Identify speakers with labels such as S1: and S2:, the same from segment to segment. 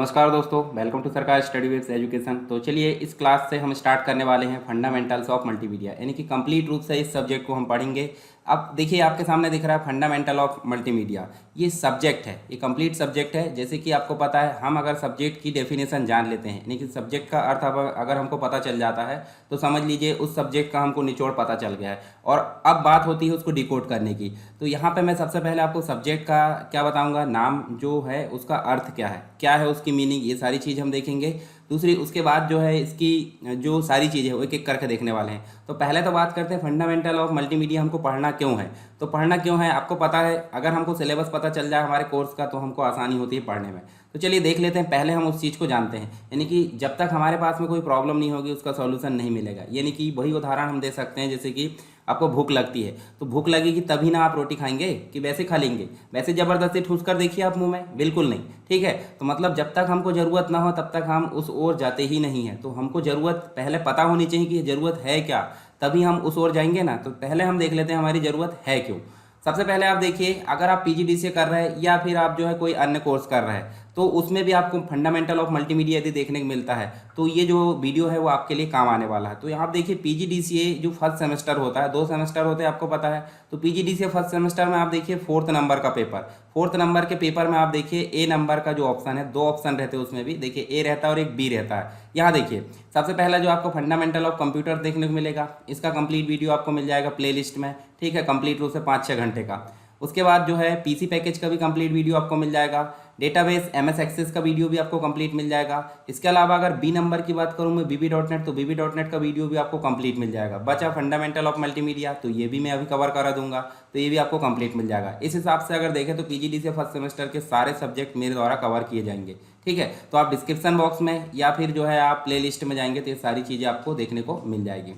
S1: नमस्कार दोस्तों, welcome to सरकार स्टडी विद एजुकेशन। तो चलिए इस क्लास से हम स्टार्ट करने वाले हैं फंडामेंटल्स ऑफ मल्टीमीडिया, यानी कि कंप्लीट रूप से इस सब्जेक्ट को हम पढ़ेंगे। अब देखिए आपके सामने दिख रहा है फंडामेंटल ऑफ मल्टीमीडिया। ये सब्जेक्ट है, ये कंप्लीट सब्जेक्ट है। जैसे कि आपको पता है, हम अगर सब्जेक्ट की डेफिनेशन जान लेते हैं, यानी कि सब्जेक्ट का अर्थ अगर हमको पता चल जाता है तो समझ लीजिए उस सब्जेक्ट का हमको निचोड़ पता चल गया है। और अब बात होती है उसको डिकोड करने की। तो यहाँ पे मैं सबसे पहले आपको सब्जेक्ट का क्या बताऊँगा, नाम जो है उसका अर्थ क्या है उसकी मीनिंग, ये सारी चीज़ हम देखेंगे। दूसरी उसके बाद जो है इसकी जो सारी चीज़ें वो एक एक करके देखने वाले हैं। तो पहले तो बात करते हैं फंडामेंटल ऑफ मल्टीमीडिया हमको पढ़ना क्यों है। तो पढ़ना क्यों है आपको पता है, अगर हमको सिलेबस पता चल जाए हमारे कोर्स का तो हमको आसानी होती है पढ़ने में। तो चलिए देख लेते हैं, पहले हम उस चीज़ को जानते हैं। यानी कि जब तक हमारे पास में कोई प्रॉब्लम नहीं होगी उसका सॉल्यूशन नहीं मिलेगा। यानी कि वही उदाहरण हम दे सकते हैं, जैसे कि आपको भूख लगती है तो भूख लगेगी तभी ना आप रोटी खाएंगे कि वैसे खा लेंगे। वैसे ज़बरदस्ती ठूस कर देखिए आप मुंह में, बिल्कुल नहीं। ठीक है, तो मतलब जब तक हमको ज़रूरत ना हो तब तक हम उस ओर जाते ही नहीं हैं। तो हमको ज़रूरत पहले पता होनी चाहिए कि ज़रूरत है क्या, तभी हम उस ओर जाएंगे ना। तो पहले हम देख लेते हैं हमारी ज़रूरत है क्यों। सबसे पहले आप देखिए, अगर आप पीजीडीसीए कर रहे हैं या फिर आप जो है कोई अन्य कोर्स कर रहे हैं तो उसमें भी आपको फंडामेंटल ऑफ मल्टीमीडिया यदि देखने को मिलता है तो ये जो वीडियो है वो आपके लिए काम आने वाला है। तो यहाँ आप देखिए पीजीडीसीए जो फर्स्ट सेमेस्टर होता है, 2 सेमेस्टर होते हैं आपको पता है। तो पीजीडीसीए फर्स्ट सेमेस्टर में आप देखिए 4th नंबर का पेपर, 4th नंबर के पेपर में आप देखिए ए नंबर का जो ऑप्शन है, 2 ऑप्शन रहते हैं उसमें भी, देखिए ए रहता है और एक बी रहता है। यहाँ देखिए सबसे पहला जो आपको फंडामेंटल ऑफ कंप्यूटर देखने को मिलेगा, इसका कंप्लीट वीडियो आपको मिल जाएगा प्लेलिस्ट में। ठीक है, कंप्लीट रूप से 5-6 घंटे का। उसके बाद जो है पीसी पैकेज का भी कंप्लीट वीडियो आपको मिल जाएगा। डेटाबेस एमएस एक्सेस का वीडियो भी आपको कंप्लीट मिल जाएगा। इसके अलावा अगर बी नंबर की बात करूँ मैं वीबी.नेट, तो वीबी.नेट का वीडियो भी आपको कंप्लीट मिल जाएगा। बचा फंडामेंटल ऑफ मल्टीमीडिया, तो ये भी मैं अभी कवर करा दूंगा, तो ये भी आपको कंप्लीट मिल जाएगा। इस हिसाब से अगर देखें तो पीजीडीसीए फर्स्ट सेमेस्टर के सारे सब्जेक्ट मेरे द्वारा कवर किए जाएंगे। ठीक है, तो आप डिस्क्रिप्शन बॉक्स में या फिर जो है आप प्ले लिस्ट में जाएंगे तो ये सारी चीज़ें आपको देखने को मिल जाएगी।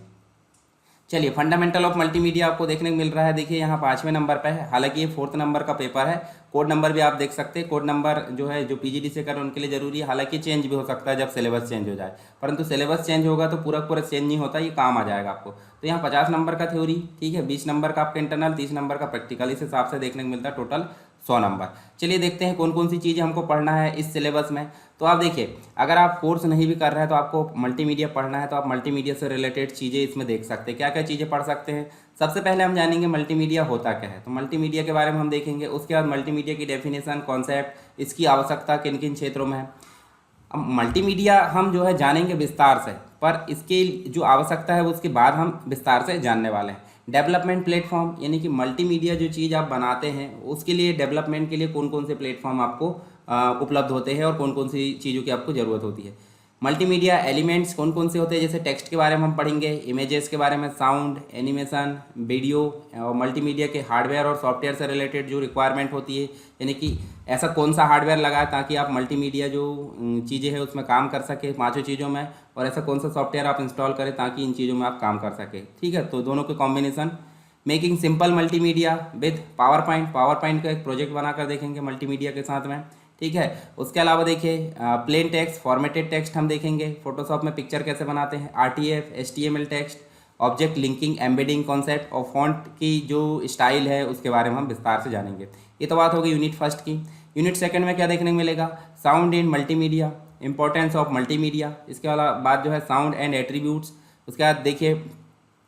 S1: चलिए फंडामेंटल ऑफ मल्टीमीडिया आपको देखने को मिल रहा है, देखिए यहाँ 5वें नंबर पे है। हालांकि ये 4th नंबर का पेपर है। कोड नंबर भी आप देख सकते हैं, कोड नंबर जो है जो पीजीडी से कर उनके लिए जरूरी है। हालांकि चेंज भी हो सकता है जब सिलेबस चेंज हो जाए, परंतु सिलेबस चेंज होगा तो पूरा पूरा चेंज नहीं होता, ये काम आ जाएगा आपको। तो यहाँ 50 नंबर का थ्योरी, ठीक है, 20 नंबर का आपका इंटरनल, 30 नंबर का प्रैक्टिकल, इस हिसाब से देखने को मिलता है टोटल 100 नंबर। चलिए देखते हैं कौन कौन सी चीज़ें हमको पढ़ना है इस सिलेबस में। तो आप देखिए, अगर आप कोर्स नहीं भी कर रहे हैं तो आपको मल्टीमीडिया पढ़ना है तो आप मल्टीमीडिया से रिलेटेड चीज़ें इसमें देख सकते हैं। क्या क्या चीज़ें पढ़ सकते हैं, सबसे पहले हम जानेंगे मल्टीमीडिया होता क्या है। तो मल्टीमीडिया के बारे में हम देखेंगे। उसके बाद मल्टीमीडिया की डेफिनेशन, कॉन्सेप्ट, इसकी आवश्यकता किन किन क्षेत्रों में है। अब मल्टीमीडिया हम जो है जानेंगे विस्तार से, पर इसकी जो आवश्यकता है वो उसके बाद हम विस्तार से जानने वाले हैं। डेवलपमेंट प्लेटफॉर्म, यानी कि मल्टीमीडिया जो चीज़ आप बनाते हैं उसके लिए डेवलपमेंट के लिए कौन कौन से प्लेटफॉर्म आपको उपलब्ध होते हैं और कौन कौन सी चीज़ों की आपको ज़रूरत होती है। मल्टीमीडिया एलिमेंट्स कौन कौन से होते हैं, जैसे टेक्स्ट के बारे में हम पढ़ेंगे, इमेजेस के बारे में, साउंड, एनिमेशन, वीडियो, और मल्टीमीडिया के हार्डवेयर और सॉफ्टवेयर से रिलेटेड जो रिक्वायरमेंट होती है, यानी कि ऐसा कौन सा हार्डवेयर लगाए ताकि आप मल्टीमीडिया जो चीज़ें हैं उसमें काम कर सके 5 चीज़ों में, और ऐसा कौन सा सॉफ्टवेयर आप इंस्टॉल करें ताकि इन चीज़ों में आप काम कर सके। ठीक है, तो दोनों के combination. Making simple multimedia with power point का एक प्रोजेक्ट बनाकर देखेंगे मल्टीमीडिया के साथ में। ठीक है, उसके अलावा देखिए प्लेन टेक्स्ट, फॉर्मेटेड टेक्स्ट हम देखेंगे, फोटोशॉप में पिक्चर कैसे बनाते हैं, RTF, HTML text, object linking, embedding concept और फॉन्ट की जो स्टाइल है उसके बारे में हम विस्तार से जानेंगे। ये तो बात होगी यूनिट फर्स्ट की। यूनिट सेकंड में क्या देखने को मिलेगा, sound in multimedia, importance of multimedia. इसके बाद जो है साउंड एंड एट्रीब्यूट्स। उसके बाद देखिए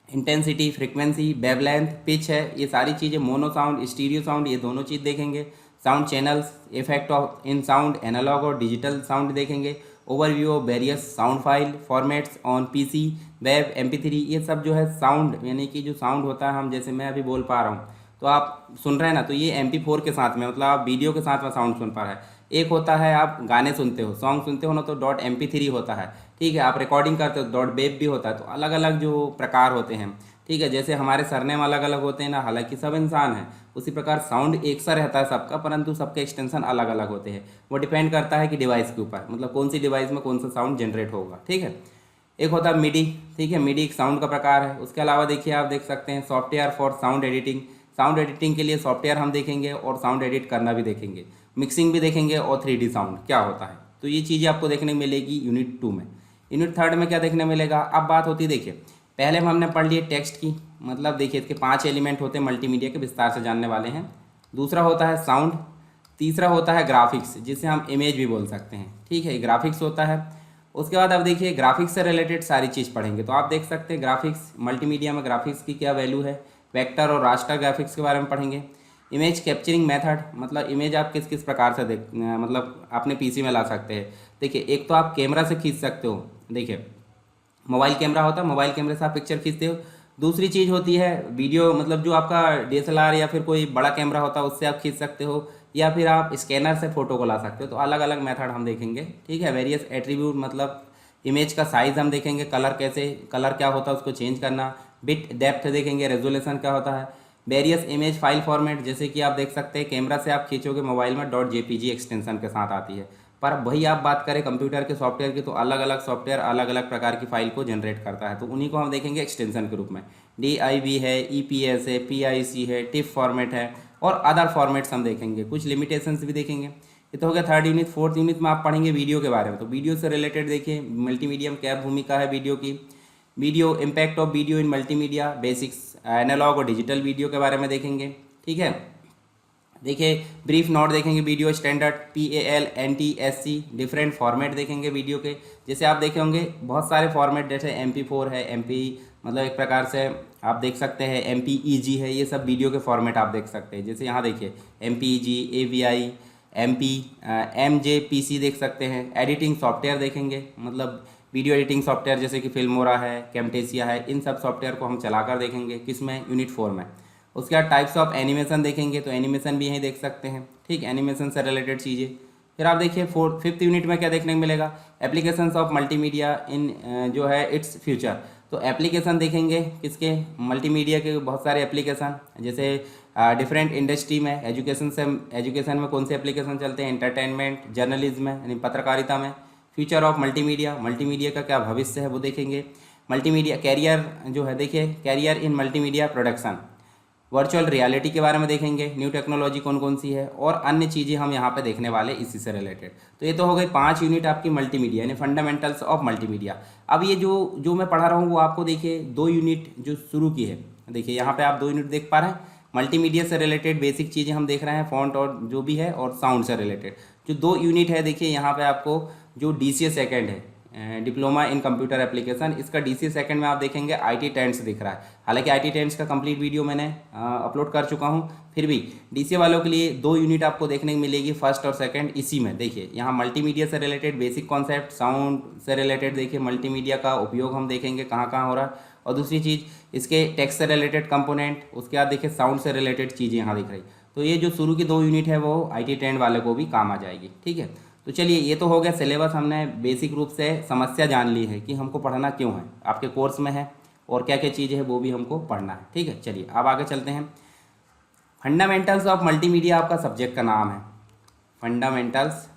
S1: इंटेंसिटी, फ्रिक्वेंसी, वेवलेंथ, पिच है, ये सारी चीज़ें, मोनो साउंड, स्टीरियो साउंड, ये दोनों चीज़ देखेंगे। Sound channels, effect of in sound, analog और डिजिटल साउंड देखेंगे। Overview of various sound file formats on PC, web, MP3, ये सब जो है साउंड, यानी कि जो साउंड होता है, हम जैसे मैं अभी बोल पा रहा हूँ तो आप सुन रहे हैं ना, तो ये MP4 के साथ में, मतलब आप वीडियो के साथ में साउंड सुन पा रहे हैं। एक होता है आप गाने सुनते हो, सॉन्ग सुनते हो ना, तो .mp3 होता है। ठीक है, आप रिकॉर्डिंग करते हो .wave भी होता है। तो अलग अलग जो प्रकार होते हैं। ठीक है, जैसे हमारे सरनेम अलग अलग होते हैं ना, हालांकि सब इंसान हैं, उसी प्रकार साउंड एक सा रहता है सबका, परंतु सबके एक्सटेंशन अलग अलग होते हैं। वो डिपेंड करता है कि डिवाइस के ऊपर, मतलब कौन सी डिवाइस में कौन सा साउंड जनरेट होगा। ठीक है, एक होता है मिडी। ठीक है, मिडी एक साउंड का प्रकार है। उसके अलावा देखिए आप देख सकते हैं software for sound editing. Sound editing के लिए सॉफ्टवेयर हम देखेंगे और साउंड एडिट करना भी देखेंगे, मिक्सिंग भी देखेंगे और 3D साउंड क्या होता है। तो ये चीज़ें आपको देखने को मिलेगी यूनिट 2 में। यूनिट 3 में क्या देखने मिलेगा, अब बात होती है, देखिए पहले हमने पढ़ लिए टेक्स्ट की, मतलब देखिए इसके 5 एलिमेंट होते हैं मल्टीमीडिया के, विस्तार से जानने वाले हैं। दूसरा होता है साउंड, तीसरा होता है ग्राफिक्स, जिसे हम इमेज भी बोल सकते हैं, ठीक है, ग्राफिक्स होता है। उसके बाद अब देखिए ग्राफिक्स से रिलेटेड सारी चीज़ पढ़ेंगे, तो आप देख सकते हैं ग्राफिक्स मल्टीमीडिया में ग्राफिक्स की क्या वैल्यू है। वेक्टर और रास्टर ग्राफिक्स के बारे में पढ़ेंगे। इमेज कैप्चरिंग मेथड, मतलब इमेज आप किस किस प्रकार से मतलब अपने पीसी में ला सकते हैं। देखिए एक तो आप कैमरा से खींच सकते हो, देखिए मोबाइल कैमरा होता है, मोबाइल कैमरे से आप पिक्चर खींचते हो। दूसरी चीज़ होती है वीडियो, मतलब जो आपका डीएसएलआर या फिर कोई बड़ा कैमरा होता है उससे आप खींच सकते हो, या फिर आप स्कैनर से फ़ोटो को ला सकते हो। तो अलग अलग मेथड हम देखेंगे, ठीक है। वेरियस एट्रीब्यूट, मतलब इमेज का साइज़ हम देखेंगे, कलर कैसे, कलर क्या होता है उसको चेंज करना। बिट डेप्थ देखेंगे, रेजोल्यूशन क्या होता है। वेरियस इमेज फाइल फॉर्मेट, जैसे कि आप देख सकते हैं कैमरा से आप खींचोगे मोबाइल में .jpg एक्सटेंशन के साथ आती है, पर वही आप बात करें कंप्यूटर के सॉफ्टवेयर की तो अलग अलग सॉफ्टवेयर अलग अलग प्रकार की फाइल को जनरेट करता है, तो उन्हीं को हम देखेंगे एक्सटेंशन के रूप में। DIV है, EPS है, PIC है, टिफ फॉर्मेट है और अदर फॉर्मेट्स हम देखेंगे, कुछ लिमिटेशंस भी देखेंगे। ये तो हो गया थर्ड यूनिट। फोर्थ यूनिट में आप पढ़ेंगे वीडियो के बारे में, तो वीडियो से रिलेटेड देखिए मल्टीमीडिया में क्या भूमिका है वीडियो की, video impact of video in multimedia, basics analog और डिजिटल वीडियो के बारे में देखेंगे, ठीक है। देखिए ब्रीफ नोट देखेंगे, video standard PAL NTSC, different format देखेंगे वीडियो के। जैसे आप देखे होंगे बहुत सारे फॉर्मेट, जैसे MP4 है, MP मतलब एक प्रकार से आप देख सकते हैं MPEG है, ये सब वीडियो के फॉर्मेट आप देख सकते हैं। जैसे यहाँ देखिए MPEG, AVI, MP, MJPC देख सकते हैं। एडिटिंग सॉफ्टवेयर देखेंगे, मतलब वीडियो एडिटिंग सॉफ्टवेयर जैसे कि फिल्मोरा है, कैमटेसिया है, इन सब सॉफ्टवेयर को हम चलाकर देखेंगे, किसमें, यूनिट 4 में। उसके बाद टाइप्स ऑफ एनिमेशन देखेंगे, तो एनिमेशन भी यहीं देख सकते हैं, ठीक, एनिमेशन से रिलेटेड चीज़ें। फिर आप देखिए फिफ्थ यूनिट में क्या देखने को मिलेगा, एप्लीकेशंस ऑफ मल्टीमीडिया इन जो है इट्स फ्यूचर। तो एप्लीकेशन देखेंगे किसके, मल्टीमीडिया के बहुत सारे एप्लीकेशन, जैसे डिफरेंट इंडस्ट्री में, एजुकेशन में कौन से एप्लीकेशन चलते हैं, एंटरटेनमेंट, जर्नलिज्म में यानी पत्रकारिता में। फ्यूचर ऑफ मल्टीमीडिया, मल्टीमीडिया का क्या भविष्य है वो देखेंगे। मल्टीमीडिया कैरियर जो है, देखिए career in multimedia production. Virtual reality के बारे में देखेंगे, न्यू टेक्नोलॉजी कौन कौन सी है और अन्य चीज़ें हम यहाँ पे देखने वाले इसी से रिलेटेड। तो ये तो हो गई 5 यूनिट आपकी मल्टीमीडिया यानी फंडामेंटल्स ऑफ मल्टीमीडिया। अब ये जो मैं पढ़ा रहा हूँ वो आपको देखिए 2 यूनिट जो शुरू की है, देखिए यहाँ पे आप 2 यूनिट देख पा रहे हैं। मल्टीमीडिया से रिलेटेड बेसिक चीज़ें हम देख रहे हैं, फॉन्ट और जो भी है, और साउंड से रिलेटेड जो 2 यूनिट है। देखिए यहाँ पे आपको जो DCA सेकेंड है, डिप्लोमा इन कंप्यूटर एप्लीकेशन, इसका DCA सेकंड में आप देखेंगे IT टेंट्स दिख रहा है। हालांकि IT टेंट्स का कंप्लीट वीडियो मैंने अपलोड कर चुका हूं, फिर भी DCA वालों के लिए 2 यूनिट आपको देखने को मिलेगी, फर्स्ट और सेकंड इसी में। देखिए यहाँ मल्टीमीडिया से रिलेटेड बेसिक कॉन्सेप्ट, साउंड से रिलेटेड देखिए मल्टीमीडिया का उपयोग हम देखेंगे कहाँ कहाँ हो रहा है, और दूसरी चीज़ इसके टेक्स्ट से रिलेटेड कंपोनेंट, उसके बाद देखिए साउंड से रिलेटेड चीज़ें यहाँ दिख रही। तो ये जो शुरू की 2 यूनिट है वो IT टेंट वाले को भी काम आ जाएगी, ठीक है। तो चलिए ये तो हो गया सिलेबस, हमने बेसिक रूप से समस्या जान ली है कि हमको पढ़ना क्यों है, आपके कोर्स में है और क्या क्या चीज़ें हैं वो भी हमको पढ़ना है, ठीक है। चलिए अब आगे चलते हैं। फंडामेंटल्स ऑफ मल्टीमीडिया आपका सब्जेक्ट का नाम है, फंडामेंटल्स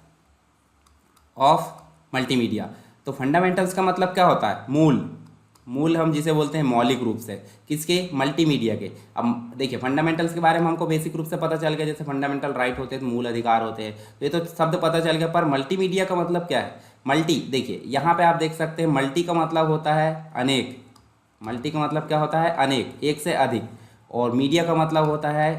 S1: ऑफ मल्टीमीडिया। तो फंडामेंटल्स का मतलब क्या होता है, मूल हम जिसे बोलते हैं मौलिक रूप से, किसके, मल्टीमीडिया के। अब देखिए फंडामेंटल्स के बारे में हमको बेसिक रूप से पता चल गया, जैसे फंडामेंटल राइट होते हैं तो मूल अधिकार होते हैं, तो ये तो शब्द पता चल गया। पर मल्टीमीडिया का मतलब क्या है, मल्टी, देखिए यहाँ पे आप देख सकते हैं मल्टी का मतलब होता है अनेक, मल्टी का मतलब क्या होता है, अनेक, एक से अधिक। और मीडिया का मतलब होता है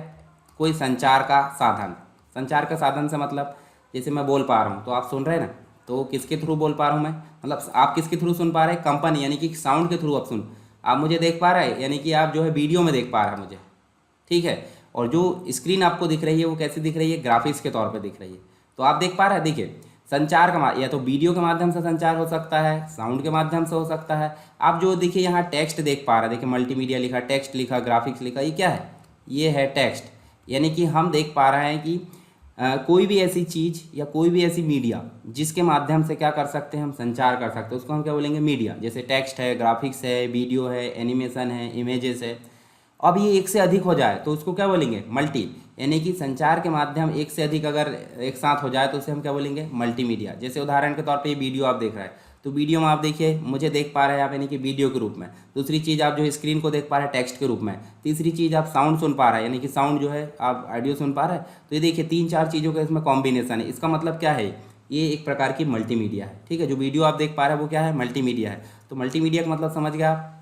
S1: कोई संचार का साधन। संचार का साधन से मतलब जैसे मैं बोल पा रहा हूँ तो आप सुन रहे हैं ना, तो किसके थ्रू बोल पा रहा हूँ मैं, मतलब आप किसके थ्रू सुन पा रहे हैं, कंपनी यानी कि साउंड के थ्रू आप मुझे देख पा रहे हैं, यानी कि आप जो है वीडियो में देख पा रहे हैं मुझे, ठीक है। और जो स्क्रीन आपको दिख रही है वो कैसे दिख रही है, ग्राफिक्स के तौर पे दिख रही है, तो आप देख पा रहे हैं। देखिए संचार का या तो वीडियो के माध्यम से संचार हो सकता है, साउंड के माध्यम से हो सकता है। आप जो देखिए यहाँ टेक्स्ट देख पा रहे हैं, देखिए मल्टीमीडिया लिखा, टेक्स्ट लिखा, ग्राफिक्स लिखा, ये क्या है, ये है टेक्स्ट। यानी कि हम देख पा रहे हैं कि कोई भी ऐसी चीज़ या कोई भी ऐसी मीडिया जिसके माध्यम से क्या कर सकते हैं, हम संचार कर सकते हैं, उसको हम क्या बोलेंगे, मीडिया। जैसे टेक्स्ट है, ग्राफिक्स है, वीडियो है, एनिमेशन है, इमेजेस है। अब ये एक से अधिक हो जाए तो उसको क्या बोलेंगे, मल्टी। यानी कि संचार के माध्यम एक से अधिक अगर एक साथ हो जाए तो उसे हम क्या बोलेंगे, मल्टीमीडिया। जैसे उदाहरण के तौर पे ये वीडियो आप देख रहे हैं, तो वीडियो में आप देखिए मुझे देख पा रहे हैं आप, यानी कि वीडियो के रूप में। दूसरी चीज़ आप जो स्क्रीन को देख पा रहे हैं टेक्स्ट के रूप में। तीसरी चीज़ आप साउंड सुन पा रहे हैं, यानी कि साउंड जो है आप ऑडियो सुन पा रहे हैं। तो ये देखिए 3-4 चीज़ों का इसमें कॉम्बिनेशन है। इसका मतलब क्या है, ये एक प्रकार की मल्टीमीडिया है, ठीक है। जो वीडियो आप देख पा रहे हैं वो क्या है, मल्टीमीडिया है। तो मल्टीमीडिया का मतलब समझ गया आप,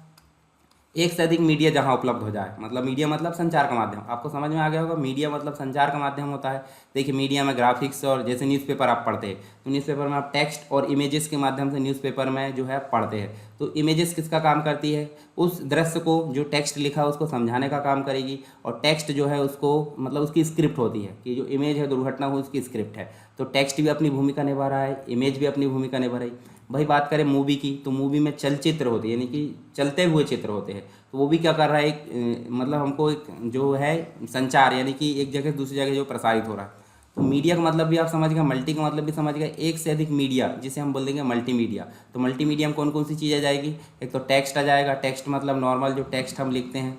S1: एक से अधिक मीडिया जहां उपलब्ध हो जाए, मतलब मीडिया मतलब संचार का माध्यम, आपको समझ में आ गया होगा। मीडिया मतलब संचार का माध्यम होता है। देखिए मीडिया में ग्राफिक्स, और जैसे न्यूज़पेपर आप पढ़ते हैं तो न्यूज़पेपर में आप टेक्स्ट और इमेजेस के माध्यम से न्यूज़पेपर में जो है पढ़ते हैं। तो इमेजेस किसका काम करती है, उस दृश्य को जो टेक्स्ट लिखा है उसको समझाने का काम करेगी, और टेक्स्ट जो है उसको मतलब उसकी स्क्रिप्ट होती है कि जो इमेज है दुर्घटना हो उसकी स्क्रिप्ट है। तो टेक्स्ट भी अपनी भूमिका निभा रहा है, इमेज भी अपनी भूमिका निभा रही। भाई बात करें मूवी की, तो मूवी में चलचित्र होती है, यानी कि चलते हुए चित्र होते हैं। तो वो भी क्या कर रहा है, एक मतलब हमको एक जो है संचार, यानी कि एक जगह से दूसरी जगह जो प्रसारित हो रहा है। तो मीडिया का मतलब भी आप समझ गए, मल्टी का मतलब भी समझ गए, एक से अधिक मीडिया, जिसे हम बोल देंगे मल्टीमीडिया। तो मल्टीमीडिया में कौन कौन सी चीज़ आ जाएगी, एक तो टेक्स्ट आ जाएगा, टेक्स्ट मतलब नॉर्मल जो टेक्स्ट हम लिखते हैं।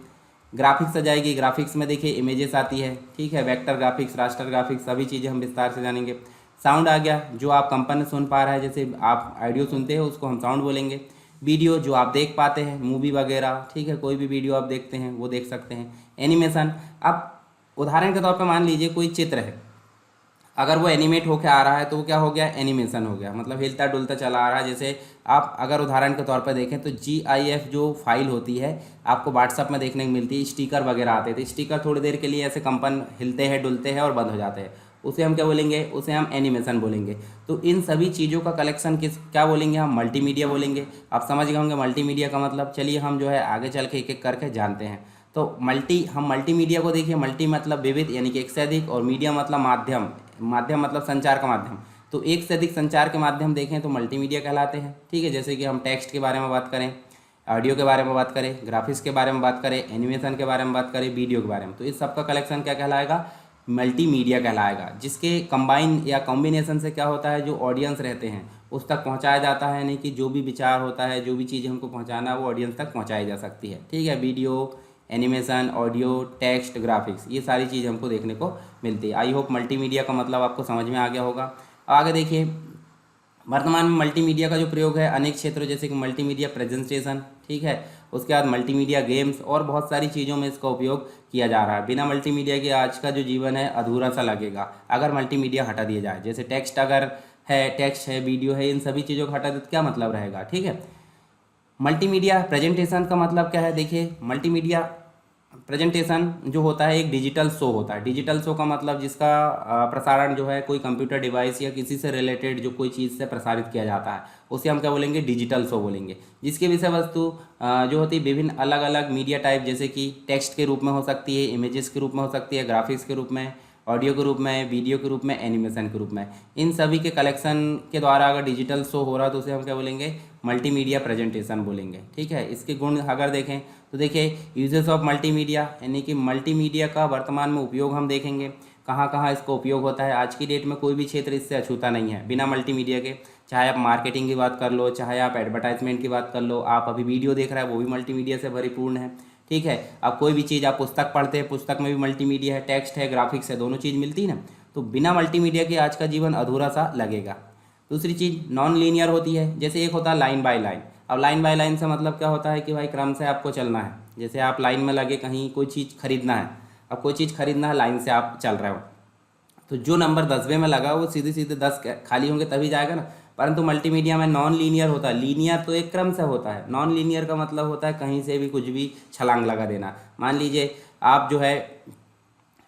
S1: ग्राफिक्स आ जाएगी, ग्राफिक्स में देखिए इमेजेस आती है, ठीक है, वेक्टर ग्राफिक्स, रास्टर ग्राफिक्स, सभी चीज़ें हम विस्तार से जानेंगे। साउंड आ गया, जो आप कंपन सुन पा रहा है, जैसे आप ऑडियो सुनते हो उसको हम साउंड बोलेंगे। वीडियो जो आप देख पाते हैं, मूवी वगैरह, ठीक है, कोई भी वीडियो आप देखते हैं वो देख सकते हैं। एनिमेशन, अब उदाहरण के तौर पर मान लीजिए कोई चित्र है, अगर वो एनिमेट होकर आ रहा है तो वो क्या हो गया, एनिमेशन हो गया, मतलब हिलता डुलता चला आ रहा है। जैसे आप अगर उदाहरण के तौर पर देखें तो GIF जो फाइल होती है आपको व्हाट्सअप में देखने को मिलती है, स्टिकर वगैरह आते थे, स्टिकर थोड़ी देर के लिए ऐसे कंपन हिलते हैं डुलते हैं और बंद हो जाते हैं, उसे हम क्या बोलेंगे, उसे हम एनिमेशन बोलेंगे। तो इन सभी चीज़ों का कलेक्शन क्या बोलेंगे, हम मल्टीमीडिया बोलेंगे। आप समझ गए होंगे मल्टीमीडिया का मतलब। चलिए हम जो है आगे चल के एक एक करके जानते हैं। तो हम मल्टीमीडिया को देखिए, मल्टी मतलब विविध, यानी कि एक से अधिक, और मीडिया मतलब माध्यम, माध्यम मतलब संचार का माध्यम। तो एक से अधिक संचार के माध्यम देखें तो मल्टीमीडिया कहलाते हैं, ठीक है। जैसे कि हम टेक्स्ट के बारे में बात करें, ऑडियो के बारे में बात करें, ग्राफिक्स के बारे में बात करें, एनिमेशन के बारे में बात करें, वीडियो के बारे में, तो इस सब का कलेक्शन क्या कहलाएगा, मल्टीमीडिया कहलाएगा। जिसके कंबाइन या कॉम्बिनेशन से क्या होता है, जो ऑडियंस रहते हैं उस तक पहुंचाया जाता है, यानी कि जो भी विचार होता है, जो भी चीज़ें हमको पहुंचाना है वो ऑडियंस तक पहुंचाई जा सकती है, ठीक है। Video, animation, audio, text, graphics, ये सारी चीज़ हमको देखने को मिलती है। आई होप मल्टीमीडिया का मतलब आपको समझ में आ गया होगा। आगे देखिए, वर्तमान में मल्टीमीडिया का जो प्रयोग है अनेक क्षेत्रों, जैसे कि मल्टीमीडिया प्रेजेंटेशन, ठीक है, उसके बाद मल्टीमीडिया गेम्स और बहुत सारी चीज़ों में इसका उपयोग किया जा रहा है। बिना मल्टीमीडिया के आज का जो जीवन है अधूरा सा लगेगा अगर मल्टीमीडिया हटा दिया जाए। जैसे टेक्स्ट अगर है, टेक्स्ट है, वीडियो है, इन सभी चीज़ों को हटा दे तो क्या मतलब रहेगा, ठीक है। मल्टीमीडिया प्रेजेंटेशन का मतलब क्या है, देखिए मल्टीमीडिया प्रेजेंटेशन जो होता है एक डिजिटल शो होता है। डिजिटल शो का मतलब जिसका प्रसारण जो है कोई कंप्यूटर डिवाइस या किसी से रिलेटेड जो कोई चीज़ से प्रसारित किया जाता है उसे हम क्या बोलेंगे, डिजिटल शो बोलेंगे। जिसकी विषय वस्तु जो होती है विभिन्न अलग अलग मीडिया टाइप, जैसे कि टेक्स्ट के रूप में हो सकती है, इमेजेस के रूप में हो सकती है, ग्राफिक्स के रूप में, ऑडियो के रूप में, वीडियो के रूप में, एनिमेशन के रूप में, इन सभी के कलेक्शन के द्वारा अगर डिजिटल शो हो रहा है तो उसे हम क्या बोलेंगे, मल्टीमीडिया प्रेजेंटेशन बोलेंगे, ठीक है। इसके गुण अगर देखें तो देखिए यूजेस ऑफ मल्टीमीडिया, यानी कि मल्टीमीडिया का वर्तमान में उपयोग हम देखेंगे, कहाँ कहाँ इसका उपयोग होता है। आज की डेट में कोई भी क्षेत्र इससे अछूता नहीं है बिना मल्टीमीडिया के। चाहे आप मार्केटिंग की बात कर लो, चाहे आप एडवर्टाइजमेंट की बात कर लो, आप अभी वीडियो देख रहे हैं वो भी मल्टीमीडिया से परिपूर्ण है, ठीक है। अब कोई भी चीज़ आप पुस्तक पढ़ते हैं, पुस्तक में भी मल्टीमीडिया है, टेक्स्ट है, ग्राफिक्स है, दोनों चीज़ मिलती है ना। तो बिना मल्टीमीडिया के आज का जीवन अधूरा सा लगेगा। दूसरी चीज़ नॉन लीनियर होती है, जैसे एक होता है लाइन बाय लाइन। अब लाइन बाय लाइन से मतलब क्या होता है कि भाई क्रम से आपको चलना है। जैसे आप लाइन में लगे कहीं कोई चीज़ खरीदना है, अब कोई चीज़ खरीदना है, लाइन से आप चल रहे हो, तो जो नंबर 10वें में लगा वो सीधे सीधे 10 खाली होंगे तभी जाएगा ना। परंतु मल्टीमीडिया में नॉन लीनियर होता है। लीनियर तो एक क्रम से होता है, नॉन लीनियर का मतलब होता है कहीं से भी कुछ भी छलांग लगा देना। मान लीजिए आप जो है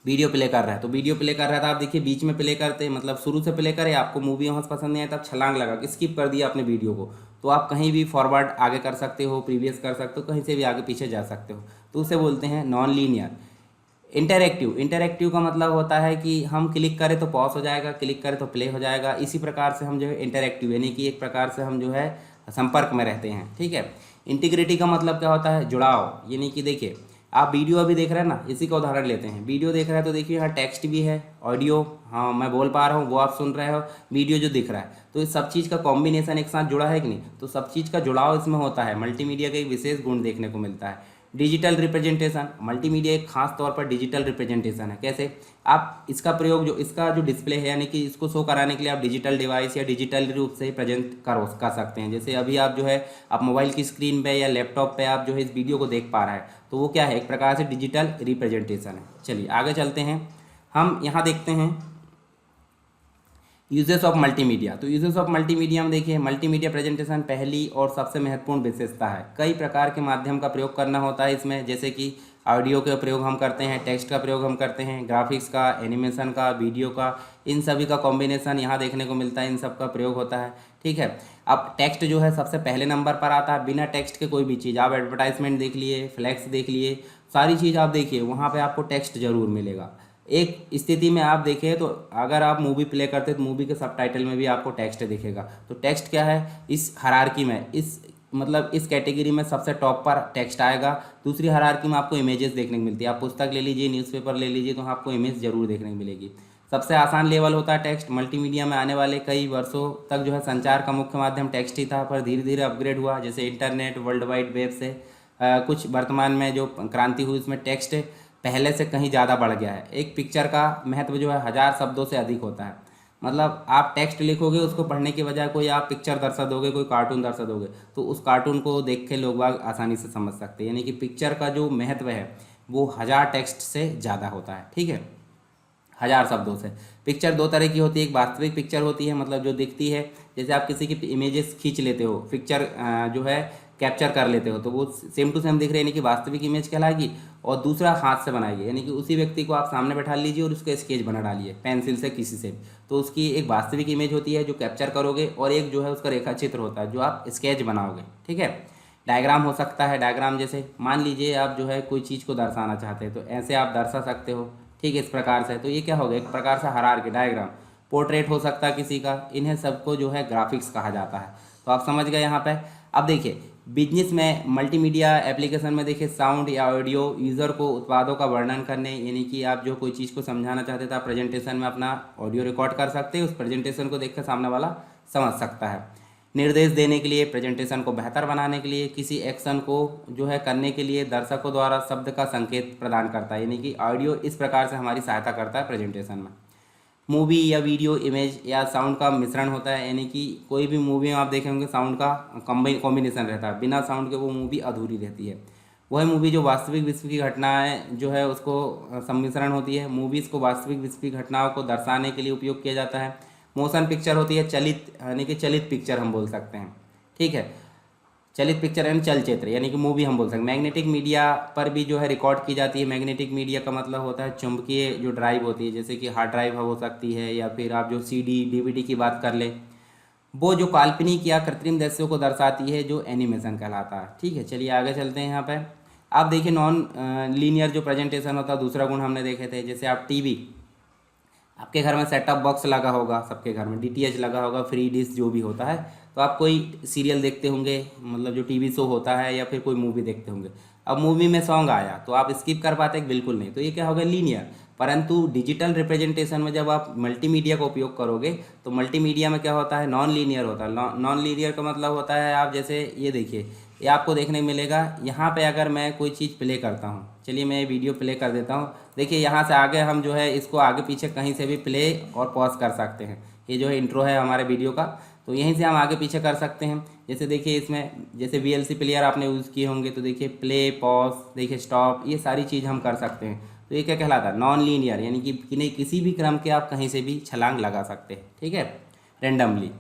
S1: वीडियो प्ले कर रहा है, तो वीडियो प्ले कर रहा है तो आप देखिए बीच में प्ले करते हैं, मतलब शुरू से प्ले करें, आपको मूवी वहाँ से पसंद नहीं आया तब छलांग लगा स्किप कर दिया आपने वीडियो को, तो आप कहीं भी फॉरवर्ड आगे कर सकते हो, प्रीवियस कर सकते हो, कहीं से भी आगे पीछे जा सकते हो, तो उसे बोलते हैं नॉन लीनियर। इंटरैक्टिव, इंटरैक्टिव का मतलब होता है कि हम क्लिक करें तो पॉज हो जाएगा, क्लिक करें तो प्ले हो जाएगा। इसी प्रकार से हम जो है इंटरैक्टिव, यानी कि एक प्रकार से हम जो है संपर्क में रहते हैं, ठीक है। इंटीग्रिटी का मतलब क्या होता है, जुड़ाव, यानी कि देखिए आप वीडियो अभी देख रहे हैं ना, इसी का उदाहरण लेते हैं। वीडियो देख रहे हैं तो देखिए यहाँ टेक्स्ट भी है, ऑडियो, हाँ मैं बोल पा रहा हूँ वो आप सुन रहे हो, वीडियो जो दिख रहा है, तो इस सब चीज़ का कॉम्बिनेशन एक साथ जुड़ा है कि नहीं, तो सब चीज़ का जुड़ाव इसमें होता है। मल्टीमीडिया का एक विशेष गुण देखने को मिलता है। डिजिटल रिप्रेजेंटेशन, मल्टीमीडिया एक खास तौर पर डिजिटल रिप्रेजेंटेशन है। कैसे, आप इसका प्रयोग जो इसका जो डिस्प्ले है, यानी कि इसको शो कराने के लिए आप डिजिटल डिवाइस या डिजिटल रूप से प्रेजेंट कर सकते हैं। जैसे अभी आप जो है आप मोबाइल की स्क्रीन पे या लैपटॉप पे आप जो है इस वीडियो को देख पा रहे हैं, तो वो क्या है, एक प्रकार से डिजिटल रिप्रेजेंटेशन है। चलिए आगे चलते हैं, हम यहाँ देखते हैं यूजेस ऑफ मल्टीमीडिया। तो यूजेस ऑफ मल्टीमीडिया में देखिए, मल्टीमीडिया प्रेजेंटेशन पहली और सबसे महत्वपूर्ण विशेषता है। कई प्रकार के माध्यम का प्रयोग करना होता है इसमें, जैसे कि ऑडियो का प्रयोग हम करते हैं, टेक्स्ट का प्रयोग हम करते हैं, ग्राफिक्स का, एनिमेशन का, वीडियो का, इन सभी का कॉम्बिनेशन यहाँ देखने को मिलता है, इन सब का प्रयोग होता है। ठीक है। अब टेक्स्ट जो है सबसे पहले नंबर पर आता है। बिना टेक्स्ट के कोई भी चीज़, आप एडवर्टाइजमेंट देख लिए, फ्लैक्स देख लिए, सारी चीज़ आप देखिए, वहाँ पे आपको टेक्स्ट जरूर मिलेगा। एक स्थिति में आप देखें तो अगर आप मूवी प्ले करते तो मूवी के सबटाइटल में भी आपको टेक्स्ट दिखेगा। तो टेक्स्ट क्या है, इस हायरार्की में, इस मतलब इस कैटेगरी में सबसे टॉप पर टेक्स्ट आएगा। दूसरी हायरार्की में आपको इमेजेस देखने को मिलती है। आप पुस्तक ले लीजिए, न्यूज़पेपर ले लीजिए, तो आपको इमेज जरूर देखने को मिलेगी। सबसे आसान लेवल होता है टेक्स्ट। मल्टीमीडिया में आने वाले कई वर्षों तक जो है संचार का मुख्य माध्यम टेक्स्ट ही था, पर धीरे धीरे अपग्रेड हुआ, जैसे इंटरनेट, वर्ल्ड वाइड वेब से कुछ वर्तमान में जो क्रांति हुई उसमें टेक्स्ट पहले से कहीं ज़्यादा बढ़ गया है। एक पिक्चर का महत्व जो है 1000 शब्दों से अधिक होता है। मतलब आप टेक्स्ट लिखोगे, उसको पढ़ने के बजाय कोई आप पिक्चर दर्शा दोगे, कोई कार्टून दर्शा दोगे, तो उस कार्टून को देख के लोग बाग आसानी से समझ सकते हैं। यानी कि पिक्चर का जो महत्व है वो 1000 टेक्स्ट से ज़्यादा होता है। ठीक है, 1000 शब्दों से। पिक्चर दो तरह की होती है। एक वास्तविक पिक्चर होती है, मतलब जो दिखती है, जैसे आप किसी की इमेजेस खींच लेते हो, पिक्चर जो है कैप्चर कर लेते हो, तो वो सेम टू सेम दिख रही है, यानी कि वास्तविक इमेज कहलाएगी। और दूसरा हाथ से बनाएगी, यानी कि उसी व्यक्ति को आप सामने बैठा लीजिए और उसका स्केच बना डालिए पेंसिल से, किसी से, तो उसकी एक वास्तविक इमेज होती है जो कैप्चर करोगे, और एक जो है उसका रेखा चित्र होता है जो आप स्केच बनाओगे। ठीक है। डायग्राम हो सकता है। डायग्राम जैसे मान लीजिए आप जो है कोई चीज़ को दर्शाना चाहते हैं, तो ऐसे आप दर्शा सकते हो। ठीक है, इस प्रकार से। तो ये क्या होगा, एक प्रकार से हायरार्की डायग्राम। पोर्ट्रेट हो सकता है किसी का, इन्हें सबको जो है ग्राफिक्स कहा जाता है। तो आप समझ गए यहाँ पे। अब देखिए बिजनेस में मल्टीमीडिया एप्लीकेशन में देखिए साउंड या ऑडियो यूज़र को उत्पादों का वर्णन करने, यानी कि आप जो कोई चीज़ को समझाना चाहते थे, आप प्रेजेंटेशन में अपना ऑडियो रिकॉर्ड कर सकते हैं, उस प्रेजेंटेशन को देख कर सामने वाला समझ सकता है। निर्देश देने के लिए, प्रेजेंटेशन को बेहतर बनाने के लिए, किसी एक्शन को जो है करने के लिए दर्शकों द्वारा शब्द का संकेत प्रदान करता है, यानी कि ऑडियो इस प्रकार से हमारी सहायता करता है प्रेजेंटेशन में। मूवी या वीडियो, इमेज या साउंड का मिश्रण होता है, यानी कि कोई भी मूवी में आप देखे होंगे साउंड का कॉम्बिनेशन रहता है, बिना साउंड के वो मूवी अधूरी रहती है। वह मूवी जो वास्तविक विश्व की घटनाएं जो है उसको सम्मिश्रण होती है। मूवीज़ को वास्तविक विश्व की घटनाओं को दर्शाने के लिए उपयोग किया जाता है। मोशन पिक्चर होती है, चलित, यानी कि चलित पिक्चर हम बोल सकते हैं। ठीक है, चलित पिक्चर यानी चलचित्र, यानी कि मूवी हम बोल सकते हैं। मैग्नेटिक मीडिया पर भी जो है रिकॉर्ड की जाती है। मैग्नेटिक मीडिया का मतलब होता है चुंबकीय जो ड्राइव होती है, जैसे कि हार्ड ड्राइव हो सकती है, या फिर आप जो सीडी डीवीडी की बात कर ले, वो जो काल्पनिक या कृत्रिम दृश्यों को दर्शाती है, जो एनिमेशन कहलाता है। ठीक है, चलिए आगे चलते हैं। यहाँ पे आप देखिए नॉन लीनियर जो प्रेजेंटेशन होता है, दूसरा गुण हमने देखे थे। जैसे आप टीवी, आपके घर में सेटअप बॉक्स लगा होगा, सबके घर में डीटीएच लगा होगा, फ्री डिश जो भी होता है, तो आप कोई सीरियल देखते होंगे, मतलब जो टीवी शो होता है, या फिर कोई मूवी देखते होंगे। अब मूवी में सॉन्ग आया तो आप स्किप कर पाते हैं? बिल्कुल नहीं। तो ये क्या होगा, लीनियर। परंतु डिजिटल रिप्रेजेंटेशन में जब आप मल्टीमीडिया का उपयोग करोगे तो मल्टीमीडिया में क्या होता है, नॉन लीनियर होता है। नॉन लीनियर का मतलब होता है, आप जैसे ये देखिए, ये आपको देखने को मिलेगा। यहाँ पे अगर मैं कोई चीज़ प्ले करता हूँ, चलिए मैं ये वीडियो प्ले कर देता हूँ। देखिए यहाँ से आगे हम जो है इसको आगे पीछे कहीं से भी प्ले और पॉज कर सकते हैं। ये जो है इंट्रो है हमारे वीडियो का, तो यहीं से हम आगे पीछे कर सकते हैं। जैसे देखिए इसमें जैसे वीएलसी प्लेयर आपने यूज़ किए होंगे, तो देखिए प्ले, पॉज, देखिए स्टॉप, ये सारी चीज़ हम कर सकते हैं। तो ये क्या कहलाता है, नॉन लीनियर, यानी कि नहीं किसी भी क्रम के आप कहीं से भी छलांग लगा सकते हैं। ठीक है, रेंडमली।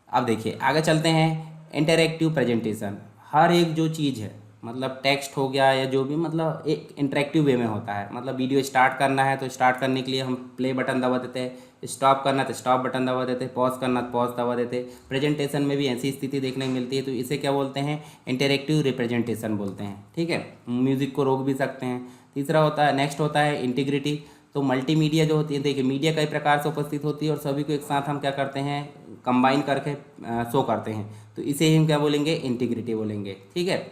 S1: अब देखिए आगे चलते हैं। इंटरैक्टिव प्रेजेंटेशन, हर एक जो चीज़ है, मतलब टेक्स्ट हो गया या जो भी, मतलब एक इंटरेक्टिव वे में होता है। मतलब वीडियो स्टार्ट करना है तो स्टार्ट करने के लिए हम प्ले बटन दबा देते हैं, स्टॉप करना तो स्टॉप बटन दबा देते हैं, पॉज करना तो पॉज दबा देते हैं। प्रेजेंटेशन में भी ऐसी स्थिति देखने को मिलती है, तो इसे क्या बोलते हैं, इंटरेक्टिव रिप्रेजेंटेशन बोलते हैं। ठीक है, म्यूज़िक को रोक भी सकते हैं। तीसरा होता है, नेक्स्ट होता है इंटीग्रिटी। तो मल्टीमीडिया जो होती है, देखिए मीडिया कई प्रकार से उपस्थित होती है और सभी को एक साथ हम क्या करते हैं, कंबाइन करके शो करते हैं, तो इसे ही हम क्या बोलेंगे, इंटीग्रिटी बोलेंगे। ठीक है,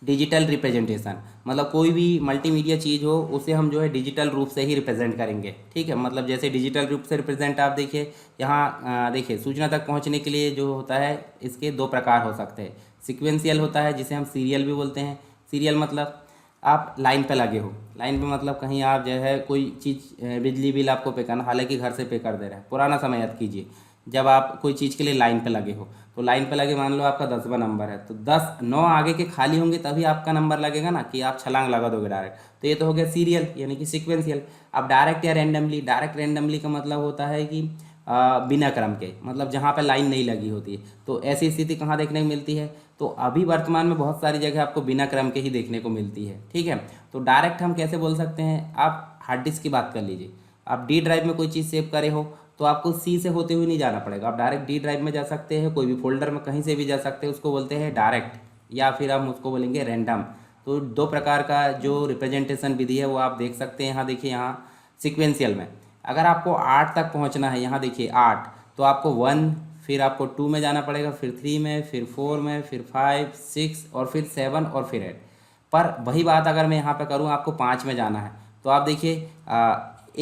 S1: डिजिटल रिप्रेजेंटेशन, मतलब कोई भी मल्टीमीडिया चीज़ हो उसे हम जो है डिजिटल रूप से ही रिप्रेजेंट करेंगे। ठीक है, मतलब जैसे डिजिटल रूप से रिप्रेजेंट, आप देखिए यहाँ देखिए सूचना तक पहुँचने के लिए जो होता है, इसके दो प्रकार हो सकते हैं। सिक्वेंशियल होता है, जिसे हम सीरियल भी बोलते हैं। सीरियल मतलब आप लाइन पे लगे हो, लाइन पे मतलब कहीं आप जो है कोई चीज़, बिजली बिल आपको पे करना, हालांकि घर से पे कर दे रहा है। पुराना समय याद कीजिए, जब आप कोई चीज़ के लिए लाइन पे लगे हो, तो लाइन पे लगे, मान लो आपका 10वां नंबर है, तो 10 9 आगे के खाली होंगे तभी आपका नंबर लगेगा ना, कि आप छलांग लगा दोगे डायरेक्ट। तो ये तो हो गया सीरियल, यानी कि सिक्वेंशियल। अब डायरेक्ट या रैंडमली, डायरेक्ट रैंडमली का मतलब होता है कि बिना क्रम के, मतलब जहाँ पे लाइन नहीं लगी होती है। तो ऐसी स्थिति कहाँ देखने को मिलती है? तो अभी वर्तमान में बहुत सारी जगह आपको बिना क्रम के ही देखने को मिलती है, ठीक है। तो डायरेक्ट हम कैसे बोल सकते हैं, आप हार्ड डिस्क की बात कर लीजिए। आप डी ड्राइव में कोई चीज़ सेव करे हो तो आपको सी से होते हुए नहीं जाना पड़ेगा, आप डायरेक्ट डी ड्राइव में जा सकते हैं, कोई भी फोल्डर में कहीं से भी जा सकते हैं, उसको बोलते हैं डायरेक्ट, या फिर हम उसको बोलेंगे रैंडम। तो दो प्रकार का जो रिप्रेजेंटेशन विधि है वो आप देख सकते हैं। यहाँ देखिए, यहाँ सिक्वेंशियल में अगर आपको 8 तक पहुँचना है, यहाँ देखिए 8, तो आपको 1, फिर आपको 2 में जाना पड़ेगा, फिर 3 में, फिर 4 में, फिर 5, 6 और फिर 7 और फिर 8। पर वही बात अगर मैं यहाँ पे करूँ, आपको 5 में जाना है, तो आप देखिए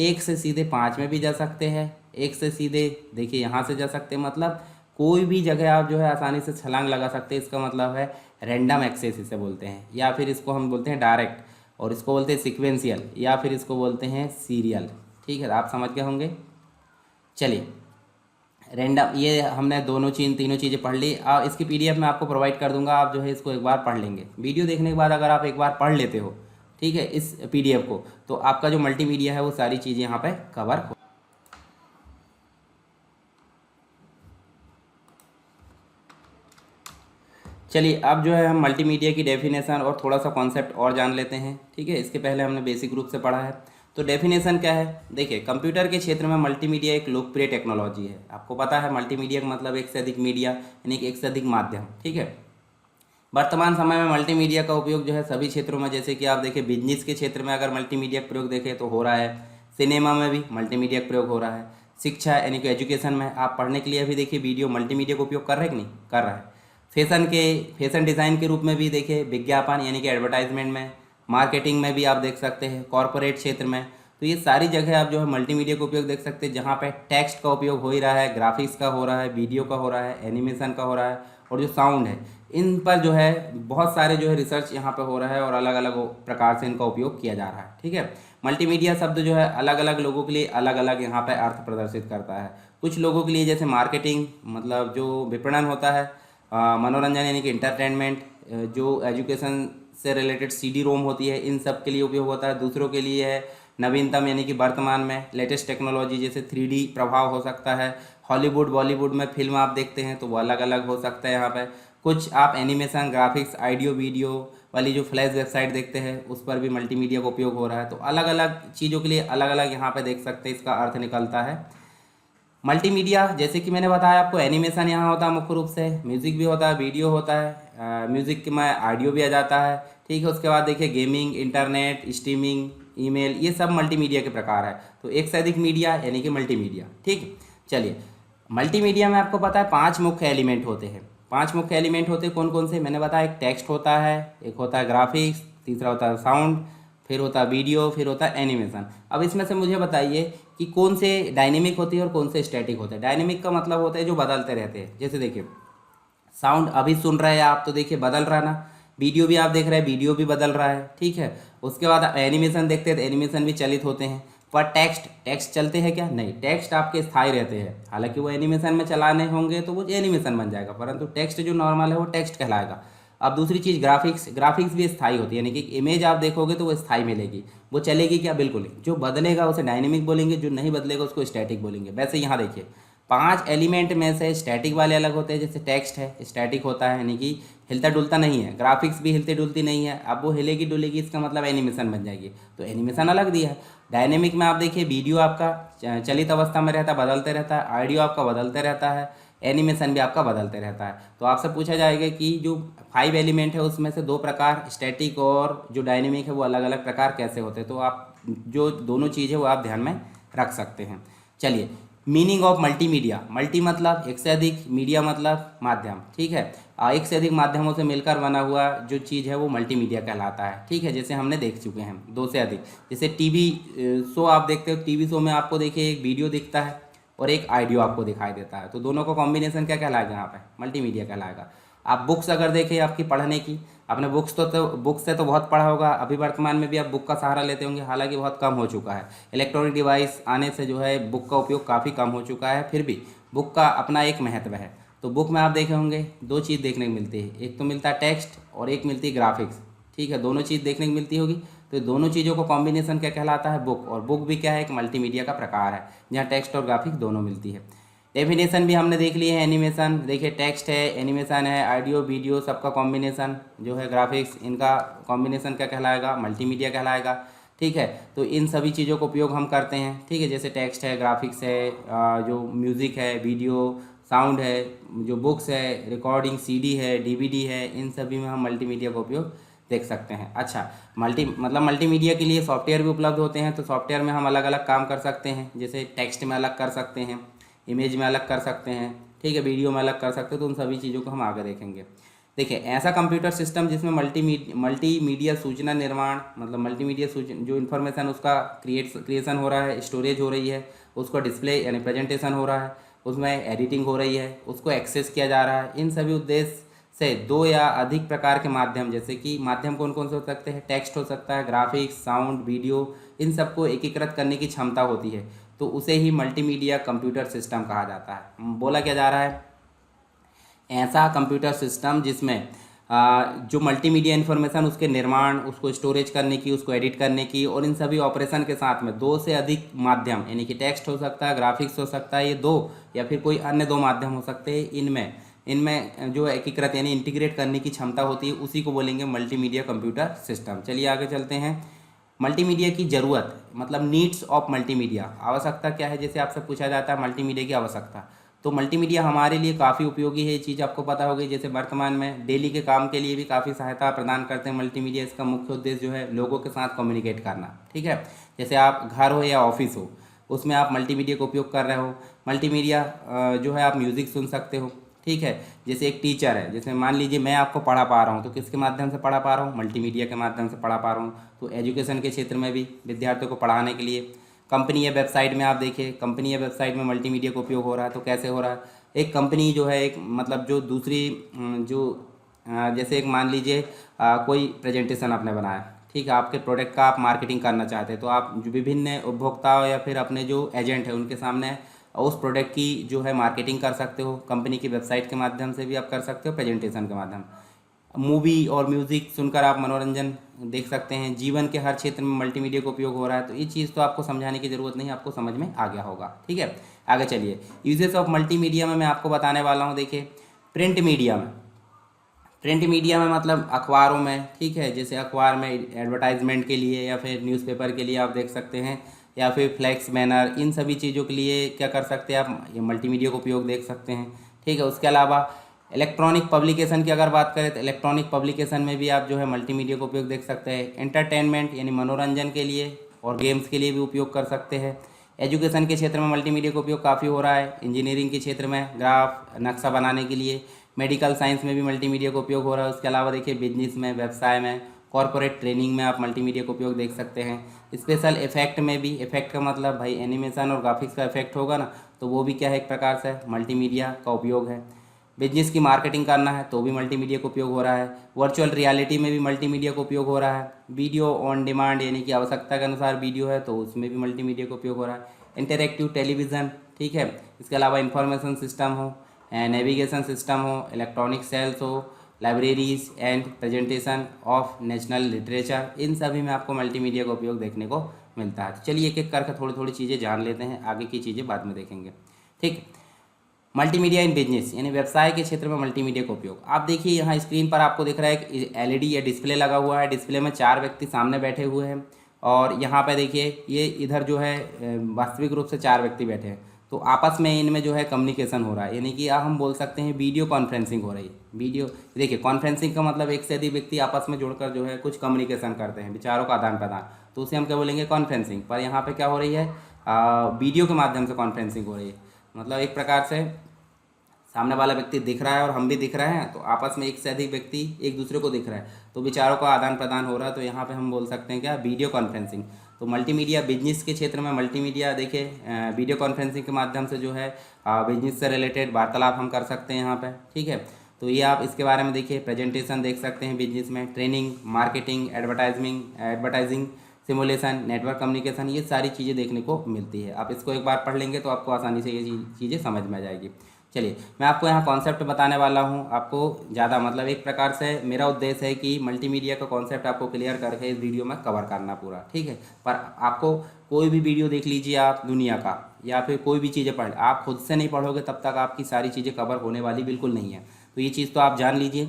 S1: 1 से सीधे 5 में भी जा सकते हैं, 1 से सीधे देखिए यहाँ से जा सकते हैं, मतलब कोई भी जगह आप जो है आसानी से छलांग लगा सकते हैं। इसका मतलब है रैंडम एक्सेस इसे बोलते हैं, या फिर इसको हम बोलते हैं डायरेक्ट, और इसको बोलते हैं सिक्वेंशियल, या फिर इसको बोलते हैं सीरियल, ठीक है। आप समझ गए होंगे। चलिए, रैंडम, ये हमने तीनों चीज़ें पढ़ ली। इसकी पीडीएफ मैं आपको प्रोवाइड कर दूंगा, आप जो है इसको एक बार पढ़ लेंगे। वीडियो देखने के बाद अगर आप एक बार पढ़ लेते हो, ठीक है, इस पीडीएफ को, तो आपका जो मल्टीमीडिया है वो सारी चीज़ें यहाँ पे कवर हो। चलिए, अब जो है हम मल्टीमीडिया की डेफिनेशन और थोड़ा सा कॉन्सेप्ट और जान लेते हैं, ठीक है। इसके पहले हमने बेसिक रूप से पढ़ा है। तो डेफिनेशन क्या है, देखिए, कंप्यूटर के क्षेत्र में मल्टीमीडिया एक लोकप्रिय टेक्नोलॉजी है। आपको पता है मल्टीमीडिया का मतलब एक से अधिक मीडिया, यानी कि एक से अधिक माध्यम, ठीक है। वर्तमान समय में मल्टीमीडिया का उपयोग जो है सभी क्षेत्रों में, जैसे कि आप देखिए बिजनेस के क्षेत्र में अगर मल्टीमीडिया का प्रयोग देखें तो हो रहा है, सिनेमा में भी मल्टीमीडिया का प्रयोग हो रहा है, शिक्षा यानी कि एजुकेशन में आप पढ़ने के लिए भी देखिए वीडियो मल्टीमीडिया का उपयोग कर रहे हैं कि नहीं कर रहा है। फैशन डिज़ाइन के रूप में भी देखिए, विज्ञापन यानी कि एडवर्टाइजमेंट में, मार्केटिंग में भी आप देख सकते हैं, कॉरपोरेट क्षेत्र में। तो ये सारी जगह आप जो है मल्टीमीडिया का उपयोग देख सकते हैं, जहाँ पे टेक्स्ट का उपयोग हो ही रहा है, ग्राफिक्स का हो रहा है, वीडियो का हो रहा है, एनिमेशन का हो रहा है, और जो साउंड है, इन पर जो है बहुत सारे जो है रिसर्च यहाँ पे हो रहा है और अलग अलग प्रकार से इनका उपयोग किया जा रहा है, ठीक है। मल्टीमीडिया शब्द जो है अलग अलग लोगों के लिए अलग अलग यहाँ पे अर्थ प्रदर्शित करता है। कुछ लोगों के लिए जैसे मार्केटिंग, मतलब जो विपणन होता है, मनोरंजन यानी कि इंटरटेनमेंट, जो एजुकेशन से रिलेटेड सीडी रोम होती है, इन सब के लिए उपयोग होता है। दूसरों के लिए है नवीनतम यानी कि वर्तमान में लेटेस्ट टेक्नोलॉजी, जैसे 3D प्रभाव हो सकता है। हॉलीवुड बॉलीवुड में फिल्म आप देखते हैं तो वो अलग अलग हो सकता है यहाँ पे। कुछ आप एनिमेशन, ग्राफिक्स, ऑडियो वीडियो वाली जो फ्लैश वेबसाइट देखते हैं उस पर भी मल्टीमीडिया का उपयोग हो रहा है। तो अलग अलग चीज़ों के लिए अलग अलग यहाँ पे देख सकते हैं इसका अर्थ निकलता है। मल्टीमीडिया, जैसे कि मैंने बताया आपको, एनिमेशन यहाँ होता है मुख्य रूप से, म्यूज़िक भी होता है, वीडियो होता है, म्यूज़िक में ऑडियो भी आ जाता है, ठीक है। उसके बाद देखिए गेमिंग, इंटरनेट, स्ट्रीमिंग, ईमेल, ये सब मल्टीमीडिया के प्रकार है। तो एक से अधिक मीडिया यानी कि मल्टीमीडिया, ठीक। चलिए, मल्टीमीडिया में आपको पता है 5 मुख्य एलिमेंट होते हैं। 5 मुख्य एलिमेंट होते हैं कौन कौन से, मैंने बताया, एक टेक्स्ट होता है, एक होता है ग्राफिक्स, तीसरा होता है साउंड, फिर होता है वीडियो, फिर होता है एनिमेशन। अब इसमें से मुझे बताइए कि कौन से डायनेमिक होती है और कौन से स्टैटिक होते हैं। डायनेमिक का मतलब होता है जो बदलते रहते हैं। जैसे देखिए, साउंड अभी सुन रहे हैं आप तो देखिए बदल रहा है ना, वीडियो भी आप देख रहे हैं, वीडियो भी बदल रहा है, ठीक है। उसके बाद एनिमेशन देखते हैं तो एनिमेशन भी चलित होते हैं। पर टेक्स्ट चलते हैं क्या? नहीं, टेक्स्ट आपके स्थायी रहते हैं। हालांकि वो एनिमेशन में चलाने होंगे तो वो एनिमेशन बन जाएगा, परंतु टेक्स्ट जो नॉर्मल है वो टेक्स्ट कहलाएगा। अब दूसरी चीज़ ग्राफिक्स भी स्थायी होती है, यानी कि इमेज आप देखोगे तो वो स्थायी मिलेगी, वो चलेगी क्या? बिल्कुल नहीं। जो बदलेगा उसे डायनेमिक बोलेंगे, जो नहीं बदलेगा उसको स्टैटिक बोलेंगे। वैसे यहाँ देखिए 5 एलिमेंट में से स्टैटिक वाले अलग होते हैं। जैसे टेक्स्ट है स्टैटिक होता है, यानी कि हिलता डुलता नहीं है। ग्राफिक्स भी हिलती डुलती नहीं है। अब वो हिलेगी डुलेगी, इसका मतलब एनिमेशन बन जाएगी, तो एनिमेशन अलग दिया है। डायनेमिक में आप देखिए वीडियो आपका चलित अवस्था में रहता है, बदलते रहता है, ऑडियो आपका बदलते रहता है, एनिमेशन भी आपका बदलते रहता है। तो आपसे पूछा जाएगा कि जो 5 एलिमेंट है उसमें से 2 प्रकार स्टैटिक और जो डायनेमिक है वो अलग अलग प्रकार कैसे होते हैं, तो आप जो दोनों चीज़ है वो आप ध्यान में रख सकते हैं। चलिए, मीनिंग ऑफ मल्टीमीडिया। मल्टी मतलब एक से अधिक, मीडिया मतलब माध्यम, ठीक है। एक से अधिक माध्यमों से मिलकर बना हुआ जो चीज़ है वो मल्टीमीडिया कहलाता है, ठीक है। जैसे हमने देख चुके हैं 2 से अधिक, जैसे टीवी शो आप देखते हो, टीवी शो में आपको देखिए एक वीडियो दिखता है और एक ऑडियो आपको दिखाई देता है, तो दोनों का कॉम्बिनेशन क्या कहलाएगा? यहाँ पे मल्टीमीडिया कहलाएगा। आप बुक्स अगर देखें आपकी पढ़ने की, आपने बुक्स से तो बहुत पढ़ा होगा, अभी वर्तमान में भी आप बुक का सहारा लेते होंगे, हालांकि बहुत कम हो चुका है। इलेक्ट्रॉनिक डिवाइस आने से जो है बुक का उपयोग काफ़ी कम हो चुका है, फिर भी बुक का अपना एक महत्व है। तो बुक में आप देखे होंगे 2 चीज़ देखने को मिलती है, एक तो मिलता है टेक्स्ट और एक मिलती है ग्राफिक्स, ठीक है। दोनों चीज़ देखने को मिलती होगी। तो ये दोनों चीज़ों को कॉम्बिनेशन क्या कहलाता है? बुक। और बुक भी क्या है? एक मल्टीमीडिया का प्रकार है जहाँ टेक्स्ट और ग्राफिक दोनों मिलती है। डेफिनेशन भी हमने देख ली है। एनिमेशन देखिए, टेक्स्ट है, एनिमेशन है, ऑडियो वीडियो सबका कॉम्बिनेशन जो है, ग्राफिक्स, इनका कॉम्बिनेशन क्या कहलाएगा? मल्टीमीडिया कहलाएगा। ठीक है, तो इन सभी चीज़ों का उपयोग हम करते हैं। ठीक है, जैसे टेक्स्ट है, ग्राफिक्स है, जो म्यूज़िक है, वीडियो साउंड है, जो बुक्स है, रिकॉर्डिंग सीडी है, डीवीडी है, इन सभी में हम मल्टीमीडिया का उपयोग देख सकते हैं। अच्छा, मल्टीमीडिया के लिए सॉफ्टवेयर भी उपलब्ध होते हैं। तो सॉफ्टवेयर में हम अलग अलग काम कर सकते हैं, जैसे टेक्स्ट में अलग कर सकते हैं, इमेज में अलग कर सकते हैं, ठीक है, वीडियो में अलग कर सकते हैं। तो उन सभी चीज़ों को हम आगे देखेंगे। देखिए, ऐसा कंप्यूटर सिस्टम जिसमें मल्टीमीडिया सूचना निर्माण, मतलब मल्टीमीडिया जो इन्फॉर्मेशन उसका क्रिएशन हो रहा है, स्टोरेज हो रही है, उसको डिस्प्ले यानी प्रेजेंटेशन हो रहा है, उसमें एडिटिंग हो रही है, उसको एक्सेस किया जा रहा है। इन सभी उद्देश्य से दो या अधिक प्रकार के माध्यम, जैसे कि माध्यम कौन कौन से हो सकते हैं? टेक्स्ट हो सकता है, ग्राफिक्स, साउंड, वीडियो, इन सबको एकीकृत करने की क्षमता होती है। तो उसे ही मल्टीमीडिया कंप्यूटर सिस्टम कहा जाता है। बोला क्या जा रहा है? ऐसा कंप्यूटर सिस्टम जिसमें जो मल्टीमीडिया इन्फॉर्मेशन, उसके निर्माण, उसको स्टोरेज करने की, उसको एडिट करने की, और इन सभी ऑपरेशन के साथ में दो से अधिक माध्यम, यानी कि टेक्स्ट हो सकता है, ग्राफिक्स हो सकता है, ये दो या फिर कोई अन्य दो माध्यम हो सकते हैं, इनमें जो एकीकृत यानी इंटीग्रेट करने की क्षमता होती है, उसी को बोलेंगे मल्टीमीडिया कंप्यूटर सिस्टम। चलिए आगे चलते हैं। मल्टीमीडिया की ज़रूरत, मतलब नीड्स ऑफ मल्टीमीडिया, आवश्यकता क्या है? जैसे आपसे पूछा जाता है मल्टीमीडिया की आवश्यकता, तो मल्टीमीडिया हमारे लिए काफ़ी उपयोगी है। ये चीज़ आपको पता होगी। जैसे वर्तमान में डेली के काम के लिए भी काफ़ी सहायता प्रदान करते हैं मल्टीमीडिया। इसका मुख्य उद्देश्य जो है लोगों के साथ कम्युनिकेट करना। ठीक है, जैसे आप घर हो या ऑफिस हो, उसमें आप मल्टीमीडिया का उपयोग कर रहे हो। मल्टीमीडिया जो है, आप म्यूज़िक सुन सकते हो। ठीक है, जैसे एक टीचर है, जैसे मान लीजिए मैं आपको पढ़ा पा रहा हूँ, तो किसके माध्यम से पढ़ा पा रहा हूँ? मल्टीमीडिया के माध्यम से पढ़ा पा रहा हूँ। तो एजुकेशन के क्षेत्र में भी विद्यार्थियों को पढ़ाने के लिए कंपनी या वेबसाइट में, आप देखिए कंपनी या वेबसाइट में मल्टीमीडिया का उपयोग हो रहा है। तो कैसे हो रहा है? एक कंपनी जो है, एक मतलब जो दूसरी जैसे एक मान लीजिए कोई प्रेजेंटेशन आपने बनाया, ठीक है, आपके प्रोडक्ट का आप मार्केटिंग करना चाहते हैं, तो आप जो विभिन्न उपभोक्ताओं या फिर अपने जो एजेंट है उनके सामने उस प्रोडक्ट की जो है मार्केटिंग कर सकते हो। कंपनी की वेबसाइट के माध्यम से भी आप कर सकते हो, प्रेजेंटेशन के माध्यम। मूवी और म्यूज़िक सुनकर आप मनोरंजन देख सकते हैं। जीवन के हर क्षेत्र में मल्टीमीडिया का उपयोग हो रहा है। तो ये चीज़ तो आपको समझाने की ज़रूरत नहीं, आपको समझ में आ गया होगा। ठीक है, आगे चलिए। यूजेस ऑफ मल्टीमीडिया में मैं आपको बताने वाला हूँ। देखिए, प्रिंट मीडिया में मतलब अखबारों में, ठीक है, जैसे अखबार में एडवर्टाइजमेंट के लिए या फिर न्यूज़पेपर के लिए आप देख सकते हैं, या फिर फ्लैक्स बैनर, इन सभी चीज़ों के लिए क्या कर सकते हैं आप? ये मल्टीमीडिया का उपयोग देख सकते हैं। ठीक है, उसके अलावा इलेक्ट्रॉनिक पब्लिकेशन की अगर बात करें, तो इलेक्ट्रॉनिक पब्लिकेशन में भी आप जो है मल्टीमीडिया का उपयोग देख सकते हैं। एंटरटेनमेंट यानी मनोरंजन के लिए और गेम्स के लिए भी उपयोग कर सकते हैं। एजुकेशन के क्षेत्र में मल्टीमीडिया का उपयोग काफ़ी हो रहा है। इंजीनियरिंग के क्षेत्र में ग्राफ, नक्शा बनाने के लिए, मेडिकल साइंस में भी मल्टीमीडिया का उपयोग हो रहा है। उसके अलावा देखिए बिजनेस में, व्यवसाय में, कॉरपोरेट ट्रेनिंग में आप मल्टीमीडिया का उपयोग देख सकते हैं। स्पेशल इफेक्ट में भी, इफेक्ट का मतलब भाई एनिमेशन और ग्राफिक्स का इफेक्ट होगा ना, तो वो भी क्या है? एक प्रकार से मल्टीमीडिया का उपयोग है। बिजनेस की मार्केटिंग करना है तो भी मल्टीमीडिया का उपयोग हो रहा है। वर्चुअल रियलिटी में भी मल्टीमीडिया का उपयोग हो रहा है। वीडियो ऑन डिमांड यानी कि आवश्यकता के अनुसार वीडियो है तो उसमें भी मल्टीमीडिया का उपयोग हो रहा है। इंटरैक्टिव टेलीविज़न, ठीक है, इसके अलावा इंफॉर्मेशन सिस्टम हो, नेविगेशन सिस्टम हो, इलेक्ट्रॉनिक सेल्स हो, libraries and presentation of national literature, इन सभी में आपको मल्टीमीडिया का उपयोग देखने को मिलता है। तो चलिए एक एक करके थोड़ी थोड़ी चीज़ें जान लेते हैं, आगे की चीज़ें बाद में देखेंगे। ठीक, मल्टीमीडिया इन बिजनेस यानी व्यवसाय के क्षेत्र में मल्टीमीडिया का उपयोग। आप देखिए यहाँ स्क्रीन पर आपको दिख रहा है एक एलईडी या डिस्प्ले लगा हुआ है। डिस्प्ले में 4 व्यक्ति सामने बैठे हुए हैं, और यहाँ पे देखिए ये इधर जो है वास्तविक रूप से 4 व्यक्ति बैठे हैं। तो आपस में इनमें जो है कम्युनिकेशन हो रहा है, यानी कि हम बोल सकते हैं वीडियो कॉन्फ्रेंसिंग हो रही है। वीडियो देखिए, कॉन्फ्रेंसिंग का मतलब एक से अधिक व्यक्ति आपस में जुड़कर जो है कुछ कम्युनिकेशन करते हैं, विचारों का आदान प्रदान, तो उसे हम क्या बोलेंगे? कॉन्फ्रेंसिंग। पर यहाँ पे क्या हो रही है? वीडियो के माध्यम से कॉन्फ्रेंसिंग हो रही है। मतलब एक प्रकार से सामने वाला व्यक्ति दिख रहा है और हम भी दिख रहे हैं, तो आपस में एक से अधिक व्यक्ति एक दूसरे को दिख रहा है, तो विचारों का आदान प्रदान हो रहा है। तो यहाँ पे हम बोल सकते हैं क्या? Video conferencing. तो मल्टीमीडिया बिजनेस के क्षेत्र में मल्टीमीडिया देखिए वीडियो कॉन्फ्रेंसिंग के माध्यम से जो है बिजनेस से रिलेटेड वार्तालाप हम कर सकते हैं यहाँ पे। ठीक है, तो ये आप इसके बारे में देखिए, प्रेजेंटेशन देख सकते हैं बिजनेस में, training, marketing, advertising, simulation, network communication, ये सारी चीज़ें देखने को मिलती है। आप इसको एक बार पढ़ लेंगे तो आपको आसानी से ये चीज़ें समझ में आ जाएगी। चलिए मैं आपको यहाँ कॉन्सेप्ट बताने वाला हूँ। आपको ज़्यादा मतलब एक प्रकार से मेरा उद्देश्य है कि मल्टीमीडिया का कॉन्सेप्ट आपको क्लियर करके इस वीडियो में कवर करना पूरा, ठीक है। पर आपको कोई भी वीडियो देख लीजिए आप दुनिया का, या फिर कोई भी चीज़ें पढ़, आप खुद से नहीं पढ़ोगे तब तक आपकी सारी चीज़ें कवर होने वाली बिल्कुल नहीं है। तो ये चीज़ तो आप जान लीजिए,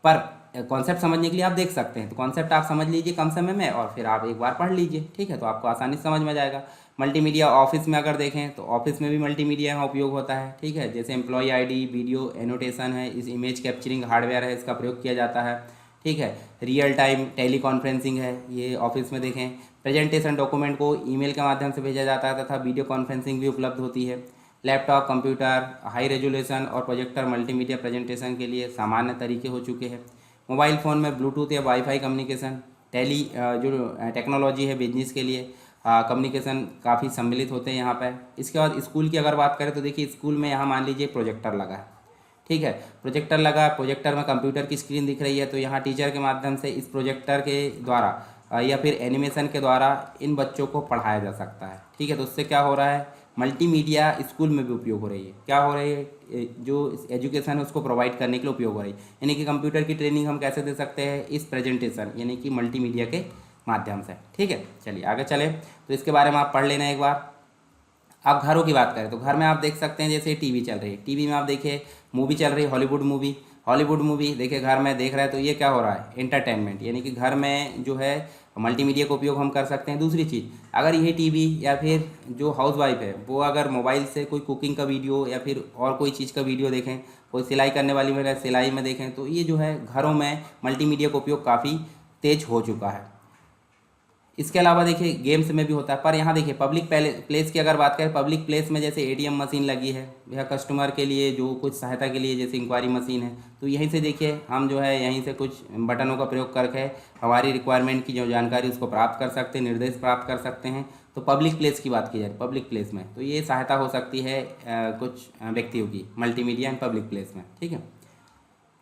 S1: पर कॉन्सेप्ट समझने के लिए आप देख सकते हैं। तो कॉन्सेप्ट आप समझ लीजिए कम समय में, और फिर आप एक बार पढ़ लीजिए, ठीक है। तो आपको आसानी से समझ में जाएगा। मल्टीमीडिया ऑफिस में अगर देखें तो ऑफिस में भी मल्टीमीडिया का उपयोग होता है, ठीक है। जैसे एम्प्लॉय आईडी, वीडियो एनोटेशन है, इस इमेज कैप्चरिंग हार्डवेयर है, इसका प्रयोग किया जाता है, ठीक है। रियल टाइम टेली कॉन्फ्रेंसिंग है, ये ऑफिस में देखें। प्रेजेंटेशन डॉक्यूमेंट को ईमेल के माध्यम से भेजा जाता है तथा वीडियो कॉन्फ्रेंसिंग भी उपलब्ध होती है। लैपटॉप, कंप्यूटर, हाई रेजोल्यूशन और प्रोजेक्टर मल्टीमीडिया प्रेजेंटेशन के लिए सामान्य तरीके हो चुके हैं। मोबाइल फ़ोन में ब्लूटूथ या वाईफाई कम्युनिकेशन, जो टेक्नोलॉजी है बिजनेस के लिए कम्युनिकेशन काफ़ी सम्मिलित होते हैं यहाँ पर। इसके बाद स्कूल की अगर बात करें तो देखिए स्कूल में यहाँ मान लीजिए प्रोजेक्टर लगा है, ठीक है। प्रोजेक्टर लगा, प्रोजेक्टर में कंप्यूटर की स्क्रीन दिख रही है, तो यहाँ टीचर के माध्यम से इस प्रोजेक्टर के द्वारा या फिर एनिमेशन के द्वारा इन बच्चों को पढ़ाया जा सकता है, ठीक है। तो उससे क्या हो रहा है, मल्टीमीडिया स्कूल में भी उपयोग हो रही है। क्या हो रही है, जो एजुकेशन है उसको प्रोवाइड करने के लिए उपयोग हो रही है। यानी कि कंप्यूटर की ट्रेनिंग हम कैसे दे सकते हैं, इस प्रेजेंटेशन यानी कि मल्टीमीडिया के माध्यम से, ठीक है। चलिए आगे चले, तो इसके बारे में आप पढ़ लेना एक बार। आप घरों की बात करें तो घर में आप देख सकते हैं जैसे टीवी चल रही है, टीवी में आप देखिए मूवी चल रही है, हॉलीवुड मूवी देखिए घर में देख रहे हैं, तो ये क्या हो रहा है, एंटरटेनमेंट। यानी कि घर में जो है मल्टीमीडिया का उपयोग हम कर सकते हैं। दूसरी चीज़, अगर ये टीवी या फिर जो हाउसवाइफ है वो अगर मोबाइल से कोई कुकिंग का वीडियो या फिर और कोई चीज़ का वीडियो देखें, कोई सिलाई करने वाली महिला सिलाई में देखें, तो ये जो है घरों में मल्टीमीडिया का उपयोग काफ़ी तेज हो चुका है। इसके अलावा देखिए गेम्स में भी होता है। पर यहाँ देखिए पब्लिक प्लेस की अगर बात करें, पब्लिक प्लेस में जैसे एटीएम मशीन लगी है या कस्टमर के लिए जो कुछ सहायता के लिए जैसे इंक्वायरी मशीन है, तो यहीं से देखिए हम जो है यहीं से कुछ बटनों का प्रयोग करके हमारी रिक्वायरमेंट की जो जानकारी उसको प्राप्त कर सकते हैं, निर्देश प्राप्त कर सकते हैं। तो पब्लिक प्लेस की बात की जाए, पब्लिक प्लेस में तो ये सहायता हो सकती है कुछ व्यक्तियों की मल्टीमीडिया एंड पब्लिक प्लेस में, ठीक है।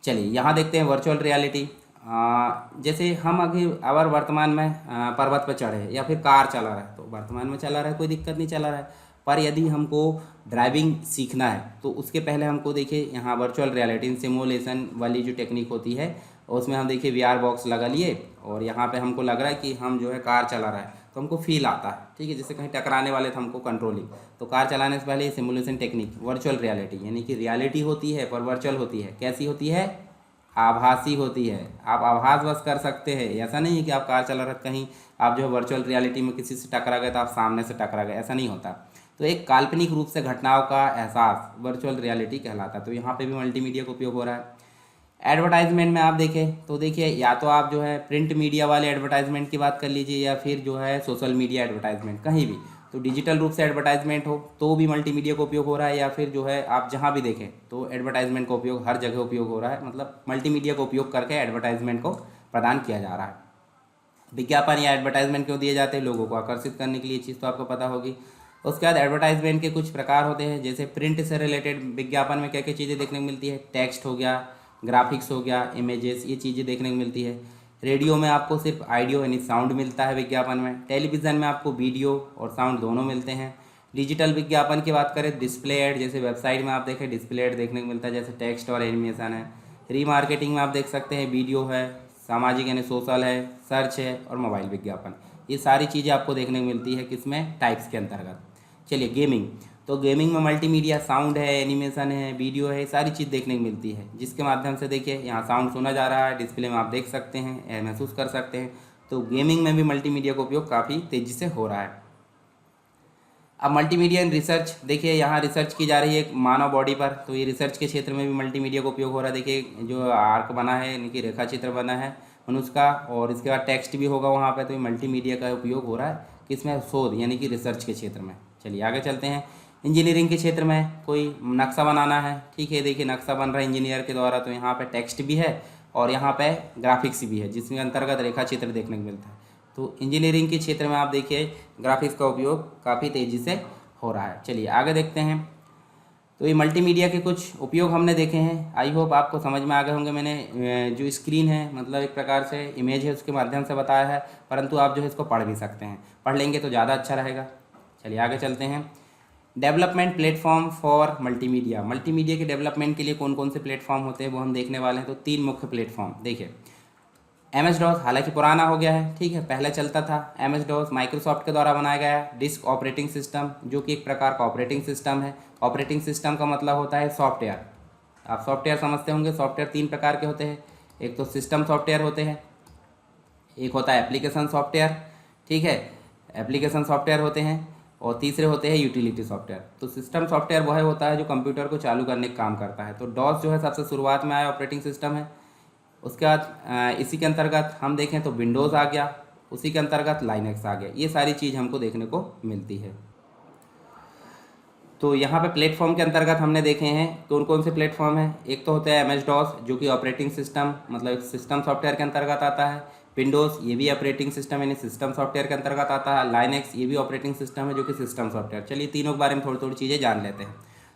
S1: चलिए यहाँ देखते हैं वर्चुअल रियलिटी। जैसे हम अभी अगर वर्तमान में पर्वत पर चढ़े या फिर कार चला रहा है, तो वर्तमान में चला रहा है कोई दिक्कत नहीं चला रहा है, पर यदि हमको ड्राइविंग सीखना है तो उसके पहले हमको देखिए यहाँ वर्चुअल रियलिटी सिमुलेशन वाली जो टेक्निक होती है उसमें हम देखिए वीआर बॉक्स लगा लिए और यहाँ पे हमको लग रहा है कि हम जो है कार चला रहा है, तो हमको फील आता है, ठीक है। जैसे कहीं टकराने वाले थे हमको कंट्रोलिंग, तो कार चलाने से पहले ये सिमुलेशन टेक्निक वर्चुअल रियलिटी यानी कि रियलिटी होती है पर वर्चुअल होती है। कैसी होती है, आभासी होती है। आप आभास बस कर सकते हैं, ऐसा नहीं है कि आप कार चला रहे कहीं आप जो है वर्चुअल रियलिटी में किसी से टकरा गए तो आप सामने से टकरा गए, ऐसा नहीं होता। तो एक काल्पनिक रूप से घटनाओं का एहसास वर्चुअल रियलिटी कहलाता है। तो यहाँ पे भी मल्टीमीडिया का उपयोग हो रहा है। एडवर्टाइजमेंट में आप देखें तो देखिए या तो आप जो है प्रिंट मीडिया वाले एडवर्टाइजमेंट की बात कर लीजिए या फिर जो है सोशल मीडिया एडवर्टाइजमेंट, कहीं भी तो डिजिटल रूप से एडवर्टाइजमेंट हो तो भी मल्टीमीडिया का उपयोग हो रहा है, या फिर जो है आप जहाँ भी देखें तो एडवर्टाइजमेंट का उपयोग हर जगह उपयोग हो रहा है। मतलब मल्टीमीडिया का उपयोग करके एडवर्टाइजमेंट को प्रदान किया जा रहा है। विज्ञापन या एडवर्टाइजमेंट क्यों दिए जाते हैं, लोगों को आकर्षित करने के लिए, चीज़ तो आपको पता होगी। उसके बाद एडवर्टाइजमेंट के कुछ प्रकार होते हैं, जैसे प्रिंट से रिलेटेड विज्ञापन में क्या क्या चीज़ें देखने को मिलती है, टेक्स्ट हो गया, ग्राफिक्स हो गया, इमेजेस, ये चीज़ें देखने को मिलती है। रेडियो में आपको सिर्फ ऑडियो यानी साउंड मिलता है विज्ञापन में। टेलीविज़न में आपको वीडियो और साउंड दोनों मिलते हैं। डिजिटल विज्ञापन की बात करें, डिस्प्ले ऐड, जैसे वेबसाइट में आप देखें डिस्प्ले ऐड देखने को मिलता है, जैसे टेक्स्ट और एनिमेशन है। रीमार्केटिंग में आप देख सकते हैं वीडियो है, सामाजिक यानी सोशल है, सर्च है और मोबाइल विज्ञापन। ये सारी चीज़ें आपको देखने को मिलती है किसमें, टाइप्स के अंतर्गत। चलिए गेमिंग, तो गेमिंग में मल्टीमीडिया साउंड है, एनिमेशन है, वीडियो है, सारी चीज़ देखने को मिलती है, जिसके माध्यम से देखिए यहाँ साउंड सुना जा रहा है, डिस्प्ले में आप देख सकते हैं, महसूस कर सकते हैं। तो गेमिंग में भी मल्टीमीडिया का उपयोग काफ़ी तेज़ी से हो रहा है। अब मल्टीमीडिया इन रिसर्च, देखिए यहाँ रिसर्च की जा रही है मानव बॉडी पर, तो ये रिसर्च के क्षेत्र में भी मल्टीमीडिया का उपयोग हो रहा है। देखिए जो आर्क बना है यानी कि रेखा चित्र बना है मनुष्य का, और इसके बाद टेक्स्ट भी होगा वहाँ पे, तो ये मल्टीमीडिया का उपयोग हो रहा है किसमें, शोध यानी कि रिसर्च के क्षेत्र में। चलिए आगे चलते हैं। इंजीनियरिंग के क्षेत्र में कोई नक्शा बनाना है, ठीक है, देखिए नक्शा बन रहा है इंजीनियर के द्वारा, तो यहाँ पे टेक्स्ट भी है और यहाँ पे ग्राफिक्स भी है, जिसमें अंतर्गत रेखा चित्र देखने को मिलता है। तो इंजीनियरिंग के क्षेत्र में आप देखिए ग्राफिक्स का उपयोग काफ़ी तेज़ी से हो रहा है। चलिए आगे देखते हैं। तो ये मल्टीमीडिया के कुछ उपयोग हमने देखे हैं, आई होप आपको समझ में आ गए होंगे। मैंने जो स्क्रीन है मतलब एक प्रकार से इमेज है उसके माध्यम से बताया है, परंतु आप जो है इसको पढ़ भी सकते हैं, पढ़ लेंगे तो ज़्यादा अच्छा रहेगा। चलिए आगे चलते हैं। Development platform for multimedia, multimedia के डेवलपमेंट के लिए कौन कौन से प्लेटफॉर्म होते हैं वो हम देखने वाले हैं। तो 3 मुख्य प्लेटफॉर्म देखिए। एम एस डॉस हालांकि पुराना हो गया है, ठीक है, पहले चलता था। एम एस डॉस माइक्रोसॉफ्ट के द्वारा बनाया गया है। डिस्क ऑपरेटिंग सिस्टम जो कि एक प्रकार का ऑपरेटिंग सिस्टम है। ऑपरेटिंग सिस्टम का मतलब होता है सॉफ्टवेयर। आप सॉफ्टवेयर समझते होंगे, सॉफ्टवेयर 3 प्रकार के होते हैं। एक तो सिस्टम सॉफ्टवेयर होते हैं, एक होता है एप्लीकेशन सॉफ्टवेयर, ठीक है, एप्लीकेशन सॉफ्टवेयर होते हैं, और तीसरे होते हैं यूटिलिटी सॉफ्टवेयर। तो सिस्टम सॉफ्टवेयर वह होता है जो कंप्यूटर को चालू करने का काम करता है। तो डॉस जो है सबसे शुरुआत में आया ऑपरेटिंग सिस्टम है। उसके बाद इसी के अंतर्गत हम देखें तो विंडोज़ आ गया, उसी के अंतर्गत लाइनक्स आ गया। ये सारी चीज़ हमको देखने को मिलती है। तो यहाँ पे प्लेटफॉर्म के अंतर्गत हमने देखे हैं कौन कौन से प्लेटफॉर्म हैं। एक तो होता है एम एस डॉस जो कि ऑपरेटिंग सिस्टम मतलब सिस्टम सॉफ्टवेयर के अंतर्गत आता है। विंडोज़ ये भी ऑपरेटिंग सिस्टम यानी सिस्टम सॉफ्टवेयर के अंतर्गत आता है। लाइनक्स ये भी ऑपरेटिंग सिस्टम है जो कि सिस्टम सॉफ्टवेयर। चलिए तीनों के बारे में थोड़ी थोड़ी चीज़ें जान लेते हैं।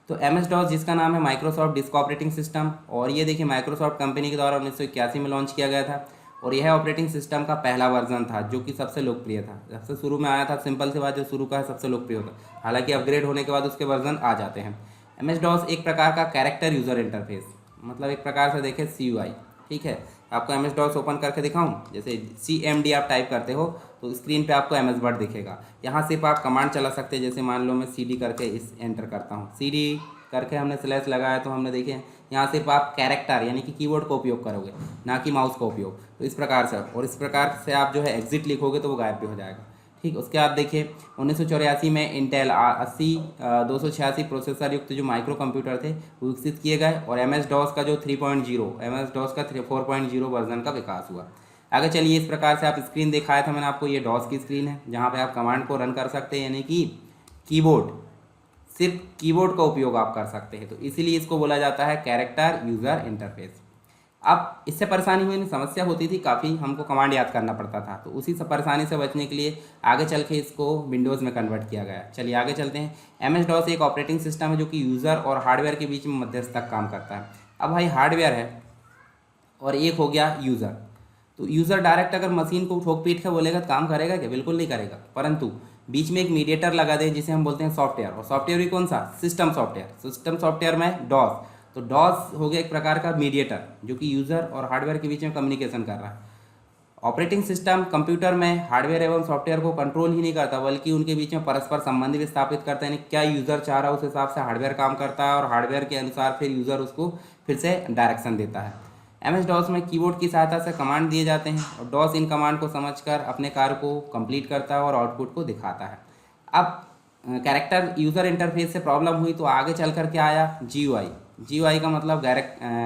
S1: तो एम एस डॉस जिसका नाम है माइक्रोसॉफ्ट डिस्क ऑपरेटिंग सिस्टम, और ये देखिए माइक्रोसॉफ्ट कंपनी के द्वारा 1981 में लॉन्च किया गया था। और यह ऑपरेटिंग सिस्टम का पहला वर्जन था जो कि सबसे लोकप्रिय था। सबसे शुरू में आया था, सिंपल सी बात, जो शुरू का है सबसे लोकप्रिय होता है। हालांकि अपग्रेड होने के बाद उसके वर्जन आ जाते हैं। एम एस डॉस एक प्रकार का कैरेक्टर यूज़र इंटरफेस, मतलब एक प्रकार से देखें CUI, ठीक है। आपको एम एस डॉस ओपन करके दिखाऊं, जैसे CMD आप टाइप करते हो तो स्क्रीन पे आपको एम एस वर्ड दिखेगा। यहाँ सिर्फ आप कमांड चला सकते हैं। जैसे मान लो मैं CD करके इस एंटर करता हूँ, CD करके हमने स्लैश लगाया तो हमने देखे यहाँ सिर्फ आप कैरेक्टर यानी कि कीबोर्ड का उपयोग करोगे, ना कि माउस का उपयोग। तो इस प्रकार से, और इस प्रकार से आप जो है एग्जिट लिखोगे तो वो गायब भी हो जाएगा, ठीक। उसके बाद देखिए 1984 में इंटेल 80-286 प्रोसेसर युक्त जो माइक्रो कंप्यूटर थे वो विकसित किए गए, और एम एस डॉस का जो 3.0 एम एस डॉस का 4.0 वर्जन का विकास हुआ। आगे चलिए, इस प्रकार से आप स्क्रीन दिखाया था मैंने आपको, ये डॉस की स्क्रीन है जहाँ पे आप कमांड को रन कर सकते हैं, यानी कि कीबोर्ड, सिर्फ कीबोर्ड का उपयोग आप कर सकते हैं। तो इसीलिए इसको बोला जाता है कैरेक्टर यूज़र इंटरफेस। अब इससे परेशानी हुई नहीं, समस्या होती थी काफ़ी, हमको कमांड याद करना पड़ता था। तो उसी से परेशानी से बचने के लिए आगे चल के इसको विंडोज़ में कन्वर्ट किया गया। चलिए आगे चलते हैं। एम एस डॉस एक ऑपरेटिंग सिस्टम है जो कि यूज़र और हार्डवेयर के बीच में मध्यस्थ तक काम करता है। अब भाई हार्डवेयर है और एक हो गया यूज़र। तो यूज़र डायरेक्ट अगर मशीन को ठोक पीट के बोलेगा तो काम करेगा क्या? बिल्कुल नहीं करेगा। परंतु बीच में एक मीडिएटर लगा दें जिसे हम बोलते हैं सॉफ्टवेयर, और सॉफ्टवेयर भी कौन सा? System software. सिस्टम सॉफ्टवेयर में डॉस, तो डॉस हो गया एक प्रकार का मीडिएटर जो कि यूज़र और हार्डवेयर के बीच में कम्युनिकेशन कर रहा है। ऑपरेटिंग सिस्टम कंप्यूटर में हार्डवेयर एवं सॉफ्टवेयर को कंट्रोल ही नहीं करता, बल्कि उनके बीच में परस्पर संबंध भी स्थापित करता है। यानी क्या यूज़र चाह रहा है उस हिसाब से हार्डवेयर काम करता है, और हार्डवेयर के अनुसार फिर यूज़र उसको फिर से डायरेक्शन देता है। एम एस डॉस में कीबोर्ड की सहायता से कमांड दिए जाते हैं, और डॉस इन कमांड को समझकर अपने कार्य को कंप्लीट करता है और आउटपुट को दिखाता है। अब कैरेक्टर यूज़र इंटरफेस से प्रॉब्लम हुई तो आगे चल कर के आया GUI। GUI का मतलब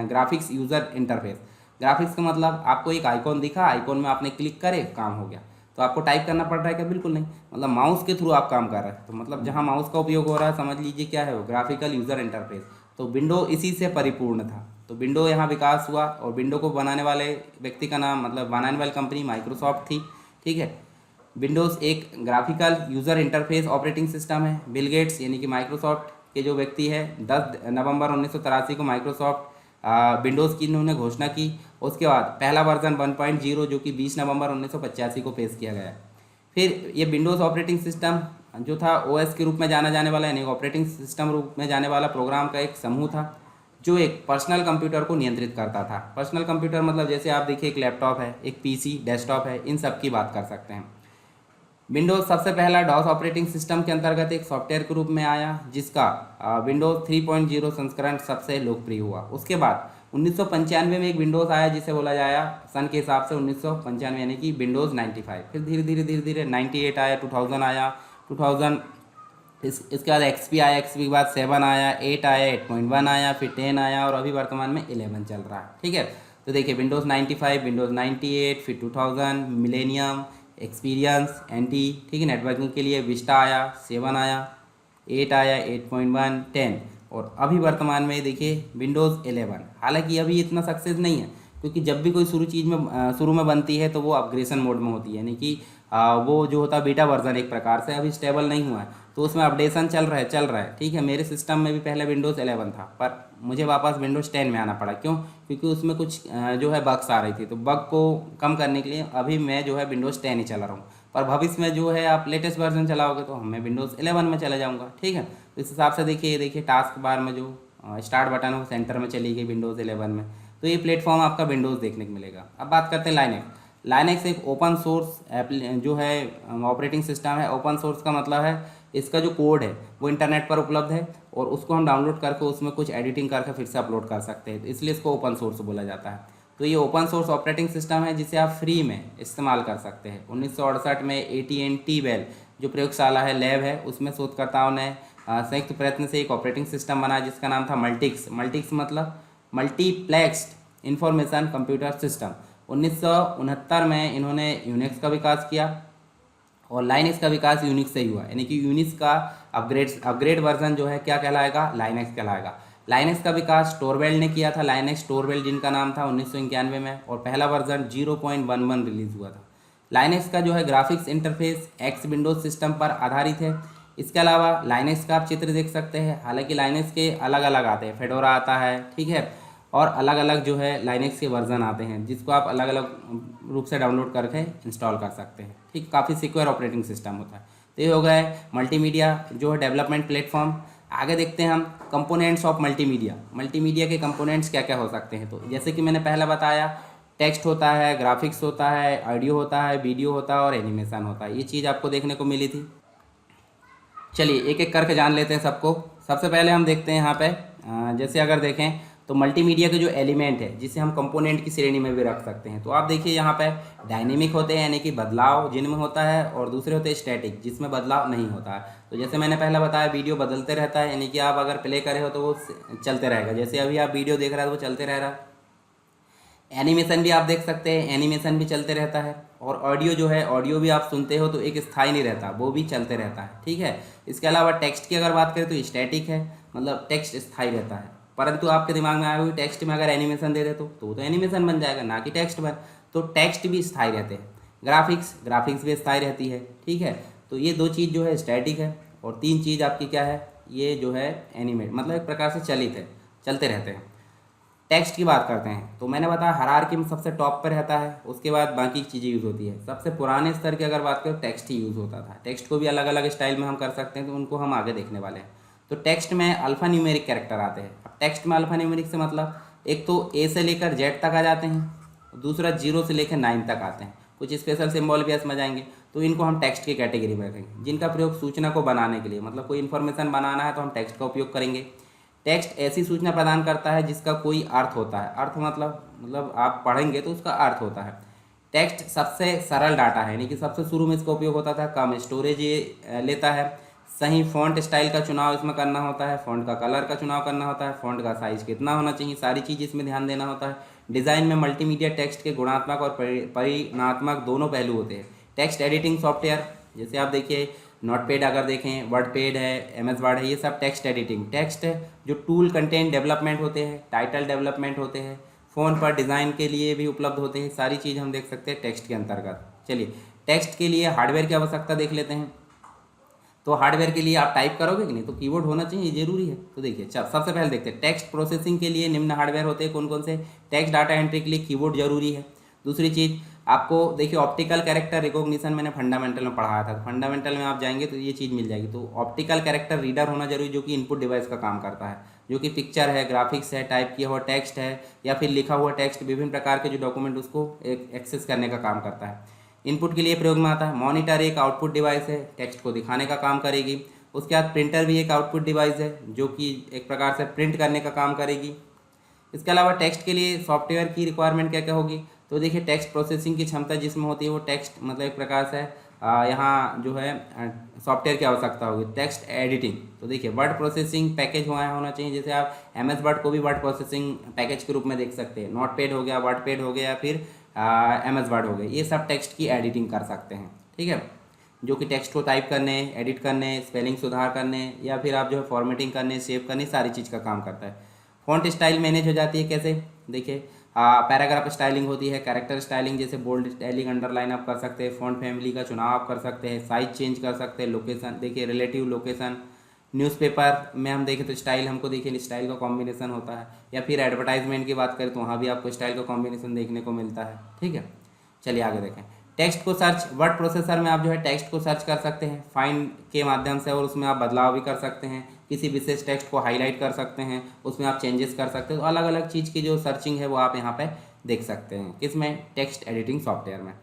S1: ग्राफिक्स यूज़र इंटरफेस। ग्राफिक्स का मतलब आपको एक आइकॉन दिखा, आइकॉन में आपने क्लिक करे, काम हो गया। तो आपको टाइप करना पड़ रहा है क्या? बिल्कुल नहीं, मतलब माउस के थ्रू आप काम कर रहे हैं। तो मतलब जहाँ माउस का उपयोग हो रहा है, समझ लीजिए क्या है वो, ग्राफिकल यूज़र इंटरफेस। तो विंडो इसी से परिपूर्ण था। तो विंडो यहाँ विकास हुआ, और विंडो को बनाने वाले व्यक्ति का नाम, मतलब बनाने वाली कंपनी माइक्रोसॉफ्ट थी, ठीक है। विंडोज़ एक graphical user interface operating system है। बिल गेट्स यानी कि माइक्रोसॉफ्ट के जो व्यक्ति है, 10 नवंबर 1983 को माइक्रोसॉफ्ट विंडोज़ की इन्होंने घोषणा की। उसके बाद पहला वर्जन 1.0 जो कि 20 नवंबर 1985 को पेश किया गया। फिर ये विंडोज़ ऑपरेटिंग सिस्टम जो था OS के रूप में जाना जाने वाला, यानी ऑपरेटिंग सिस्टम रूप में जाने वाला प्रोग्राम का एक समूह था जो एक पर्सनल कंप्यूटर को नियंत्रित करता था। पर्सनल कंप्यूटर मतलब जैसे आप देखिए एक लैपटॉप है, एक PC, डेस्कटॉप है, इन सब की बात कर सकते हैं। विंडोज़ सबसे पहला डॉस ऑपरेटिंग सिस्टम के अंतर्गत एक सॉफ्टवेयर के रूप में आया, जिसका विंडोज़ 3.0 संस्करण सबसे लोकप्रिय हुआ। उसके बाद 1995 में एक विंडोज़ आया जिसे बोला जाया सन के हिसाब से 1995, यानी कि विंडोज़ 95। फिर धीरे धीरे 98 आया, 2000 आया, 2000 इसके बाद XP आया, XP के बाद 7 आया, 8 आया, 8.1 आया, फिर 10 आया, और अभी वर्तमान में 11 चल रहा है, ठीक है। तो देखिए विंडोज़ 95, विंडोज़ 98, फिर 2000 मिलेनियम, एक्सपीरियंस, NT, ठीक है, नेटवर्किंग के लिए विस्टा आया, 7 आया, 8 आया, 8.1, 10, और अभी वर्तमान में देखिए विंडोज़ 11। हालांकि अभी इतना सक्सेस नहीं है, क्योंकि जब भी कोई शुरू में बनती है तो वो अपग्रेडेशन मोड में होती है, यानी कि वो जो होता है बीटा वर्जन एक प्रकार से अभी स्टेबल नहीं हुआ है, तो उसमें अपडेशन चल रहा है, ठीक है। मेरे सिस्टम में भी पहले विंडोज़ 11 था, पर मुझे वापस विंडोज़ 10 में आना पड़ा। क्यों? क्योंकि उसमें कुछ जो है बग्स आ रही थी, तो बग को कम करने के लिए अभी मैं जो है विंडोज़ 10 ही चला रहा हूँ। पर भविष्य में जो है आप लेटेस्ट वर्जन चलाओगे तो मैं विंडोज़ 11 में चला जाऊँगा, ठीक है। तो इस हिसाब से देखिए, ये देखिए टास्क बार में जो स्टार्ट बटन है वो सेंटर में चली गई विंडोज़ 11 में। तो ये प्लेटफॉर्म आपका विंडोज़ देखने को मिलेगा। अब बात करते हैं लाइनेक्स। लाइनेक्स एक ओपन सोर्स जो है ऑपरेटिंग सिस्टम है। ओपन सोर्स का मतलब है इसका जो कोड है वो इंटरनेट पर उपलब्ध है और उसको हम डाउनलोड करके उसमेमें कुछ एडिटिंग करके फिर से अपलोड कर सकते हैं, तो इसलिए इसको ओपन सोर्स बोला जाता है। तो ये ओपन सोर्स ऑपरेटिंग सिस्टम है जिसे आप फ्री में इस्तेमाल कर सकते हैं। 1968 में AT&T बेल जो प्रयोगशाला है, लैब है, उसमें शोधकर्ताओं ने संयुक्त प्रयत्न से एक ऑपरेटिंग सिस्टम बनाया जिसका नाम था मल्टिक्स। मल्टिक्स मतलब मल्टीप्लेक्स्ड इंफॉर्मेशन कंप्यूटर सिस्टम। 1969 में इन्होंने यूनिक्स का विकास किया और लाइनेक्स का विकास यूनिक्स से ही हुआ, यानी कि यूनिक्स का अपग्रेड वर्जन जो है क्या कहलाएगा, लाइनेक्स कहलाएगा। लाइनेक्स का विकास टोरवेल ने किया था, लाइनेक्स टोरवेल जिनका नाम था 1991 में, और पहला वर्जन 0.11 रिलीज हुआ था। लाइनेक्स का जो है graphics interface x Windows system पर आधारित है। इसके अलावा लाइनेक्स का आप चित्र देख सकते हैं। हालांकि लाइनेक्स के अलग अलग आते हैं, फेडोरा आता है, ठीक है, और अलग अलग जो है लाइनेक्स के वर्जन आते हैं जिसको आप अलग अलग रूप से डाउनलोड करके इंस्टॉल कर सकते हैं, ठीक। काफ़ी सिक्योर ऑपरेटिंग सिस्टम होता है। तो ये हो गया है मल्टीमीडिया जो है डेवलपमेंट प्लेटफॉर्म। आगे देखते हैं हम कंपोनेंट्स ऑफ मल्टीमीडिया। मल्टीमीडिया के कंपोनेंट्स क्या क्या हो सकते हैं। तो जैसे कि मैंने पहला बताया, टेक्स्ट होता है, ग्राफिक्स होता है, ऑडियो होता है, वीडियो होता है और एनिमेशन होता है। ये चीज़ आपको देखने को मिली थी। चलिए एक एक करके जान लेते हैं सबको। सबसे पहले हम देखते हैं यहाँ पे जैसे अगर देखें तो मल्टीमीडिया के जो एलिमेंट है जिसे हम कंपोनेंट की श्रेणी में भी रख सकते हैं। तो आप देखिए यहाँ पे डायनेमिक होते हैं यानी कि बदलाव जिनमें होता है, और दूसरे होते हैं स्टैटिक जिसमें बदलाव नहीं होता है। तो जैसे मैंने पहले बताया वीडियो बदलते रहता है, यानी कि आप अगर प्ले करे हो तो वो चलते रहेगा। जैसे अभी आप वीडियो देख रहे हो तो वो चलते रह रहा है। एनिमेशन भी आप देख सकते हैं, एनिमेशन भी चलते रहता है। और ऑडियो जो है, ऑडियो भी आप सुनते हो तो एक स्थायी नहीं रहता, वो भी चलते रहता है, ठीक है। इसके अलावा टेक्स्ट की अगर बात करें तो स्टैटिक है, मतलब टेक्स्ट स्थायी रहता है। परंतु आपके दिमाग में आया हुई टेक्स्ट में अगर एनिमेशन दे दे तो वो तो एनिमेशन बन जाएगा, ना कि टेक्स्ट बन। तो टेक्स्ट भी स्थायी रहते हैं। ग्राफिक्स भी स्थायी रहती है, ठीक है। तो ये दो चीज़ जो है स्टैटिक है, और तीन चीज़ आपकी क्या है, ये जो है एनिमेट, मतलब एक प्रकार से चलित है, चलते रहते हैं। टेक्स्ट की बात करते हैं तो मैंने बताया हायरार्की में सबसे टॉप पर रहता है, उसके बाद बाकी चीज़ें यूज़ होती है। सबसे पुराने स्तर की अगर बात करें टेक्स्ट ही यूज़ होता था। टेक्स्ट को भी अलग अलग स्टाइल में हम कर सकते हैं, तो उनको हम आगे देखने वाले हैं। तो टेक्स्ट में अल्फ़ा न्यूमेरिक कैरेक्टर आते हैं। अब टेक्स्ट में अल्फ़ा न्यूमेरिक से मतलब एक तो ए से लेकर जेड तक आ जाते हैं, दूसरा 0 से लेकर 9 तक आते हैं। कुछ स्पेशल सिंबल भी समझ आएंगे, तो इनको हम टेक्स्ट की कैटेगरी में रखेंगे, जिनका प्रयोग सूचना को बनाने के लिए, मतलब कोई इन्फॉर्मेशन बनाना है तो हम टेक्स्ट का उपयोग करेंगे। टेक्स्ट ऐसी सूचना प्रदान करता है जिसका कोई अर्थ होता है। अर्थ मतलब आप पढ़ेंगे तो उसका अर्थ होता है। टेक्स्ट सबसे सरल डाटा है, यानी कि सबसे शुरू में इसका उपयोग होता था, कम स्टोरेज ये लेता है। सही फ़ॉन्ट स्टाइल का चुनाव इसमें करना होता है, फ़ॉन्ट का कलर का चुनाव करना होता है, फ़ॉन्ट का साइज़ कितना होना चाहिए, सारी चीज़ इसमें ध्यान देना होता है। डिज़ाइन में मल्टीमीडिया टेक्स्ट के गुणात्मक और परिमाणात्मक दोनों पहलू होते हैं। टेक्स्ट एडिटिंग सॉफ्टवेयर जैसे आप देखिए नोटपैड अगर देखें, वर्डपैड है, MS वर्ड है, ये सब टेक्स्ट एडिटिंग। टेक्स्ट जो टूल कंटेंट डेवलपमेंट होते हैं, टाइटल डेवलपमेंट होते हैं, फ़ोन पर डिज़ाइन के लिए भी उपलब्ध होते हैं। सारी चीज़ हम देख सकते हैं टेक्स्ट के अंतर्गत। चलिए टेक्स्ट के लिए हार्डवेयर की आवश्यकता देख लेते हैं। तो हार्डवेयर के लिए आप टाइप करोगे कि नहीं, तो कीबोर्ड होना चाहिए, ये जरूरी है। तो देखिए सबसे पहले देखते हैं टेक्स्ट प्रोसेसिंग के लिए निम्न हार्डवेयर होते हैं कौन कौन से। टेक्स्ट डाटा एंट्री के लिए कीबोर्ड जरूरी है। दूसरी चीज़ आपको देखिए ऑप्टिकल कैरेक्टर रिकॉग्निशन मैंने फंडामेंटल में पढ़ाया था, तो फंडामेंटल में आप जाएंगे तो ये चीज़ मिल जाएगी। तो ऑप्टिकल कैरेक्टर रीडर होना जरूरी, जो कि इनपुट डिवाइस का काम करता है, जो कि पिक्चर है, ग्राफिक्स है, टाइप किया हुआ टेक्स्ट है, या फिर लिखा हुआ टेक्स्ट, विभिन्न प्रकार के जो डॉक्यूमेंट उसको एक्सेस करने का काम करता है। इनपुट के लिए प्रयोग में आता है। मॉनिटर एक आउटपुट डिवाइस है, टेक्स्ट को दिखाने का काम करेगी। उसके बाद प्रिंटर भी एक आउटपुट डिवाइस है, जो कि एक प्रकार से प्रिंट करने का काम करेगी। इसके अलावा टेक्स्ट के लिए सॉफ्टवेयर की रिक्वायरमेंट क्या क्या होगी। तो देखिए टेक्स्ट प्रोसेसिंग की क्षमता जिसमें होती है वो टेक्स्ट मतलब एक प्रकार से यहाँ जो है सॉफ्टवेयर की आवश्यकता होगी। टेक्स्ट एडिटिंग तो देखिए वर्ड प्रोसेसिंग पैकेज होना चाहिए। जैसे आप MS वर्ड को भी वर्ड प्रोसेसिंग पैकेज के रूप में देख सकते हैं। नोटपैड हो गया, वर्डपैड हो गया, फिर MS वर्ड हो गया, ये सब टेक्स्ट की एडिटिंग कर सकते हैं, ठीक है। जो कि टेक्स्ट को टाइप करने, एडिट करने, स्पेलिंग सुधार करने, या फिर आप जो है फॉर्मेटिंग करने, सेव करने, सारी चीज़ का काम करता है। फ़ॉन्ट स्टाइल मैनेज हो जाती है कैसे, देखिए पैराग्राफ स्टाइलिंग होती है, कैरेक्टर स्टाइलिंग जैसे बोल्ड स्टाइलिंग, अंडरलाइन आप कर सकते हैं, फ़ॉन्ट फैमिली का चुनाव आप कर सकते हैं, साइज चेंज कर सकते हैं, लोकेशन देखिए रिलेटिव लोकेशन। न्यूज़पेपर में हम देखें तो स्टाइल हमको देखिए स्टाइल का कॉम्बिनेशन होता है, या फिर एडवर्टाइजमेंट की बात करें तो वहाँ भी आपको स्टाइल का कॉम्बिनेशन देखने को मिलता है, ठीक है। चलिए आगे देखें। टेक्स्ट को सर्च, वर्ड प्रोसेसर में आप जो है टेक्स्ट को सर्च कर सकते हैं फाइंड के माध्यम से, और उसमें आप बदलाव भी कर सकते हैं, किसी विशेष टेक्स्ट को हाईलाइट कर सकते हैं, उसमें आप चेंजेस कर सकते हैं। तो अलग अलग चीज़ की जो सर्चिंग है वो आप यहाँ पे देख सकते हैं, किसमें, टेक्स्ट एडिटिंग सॉफ्टवेयर में।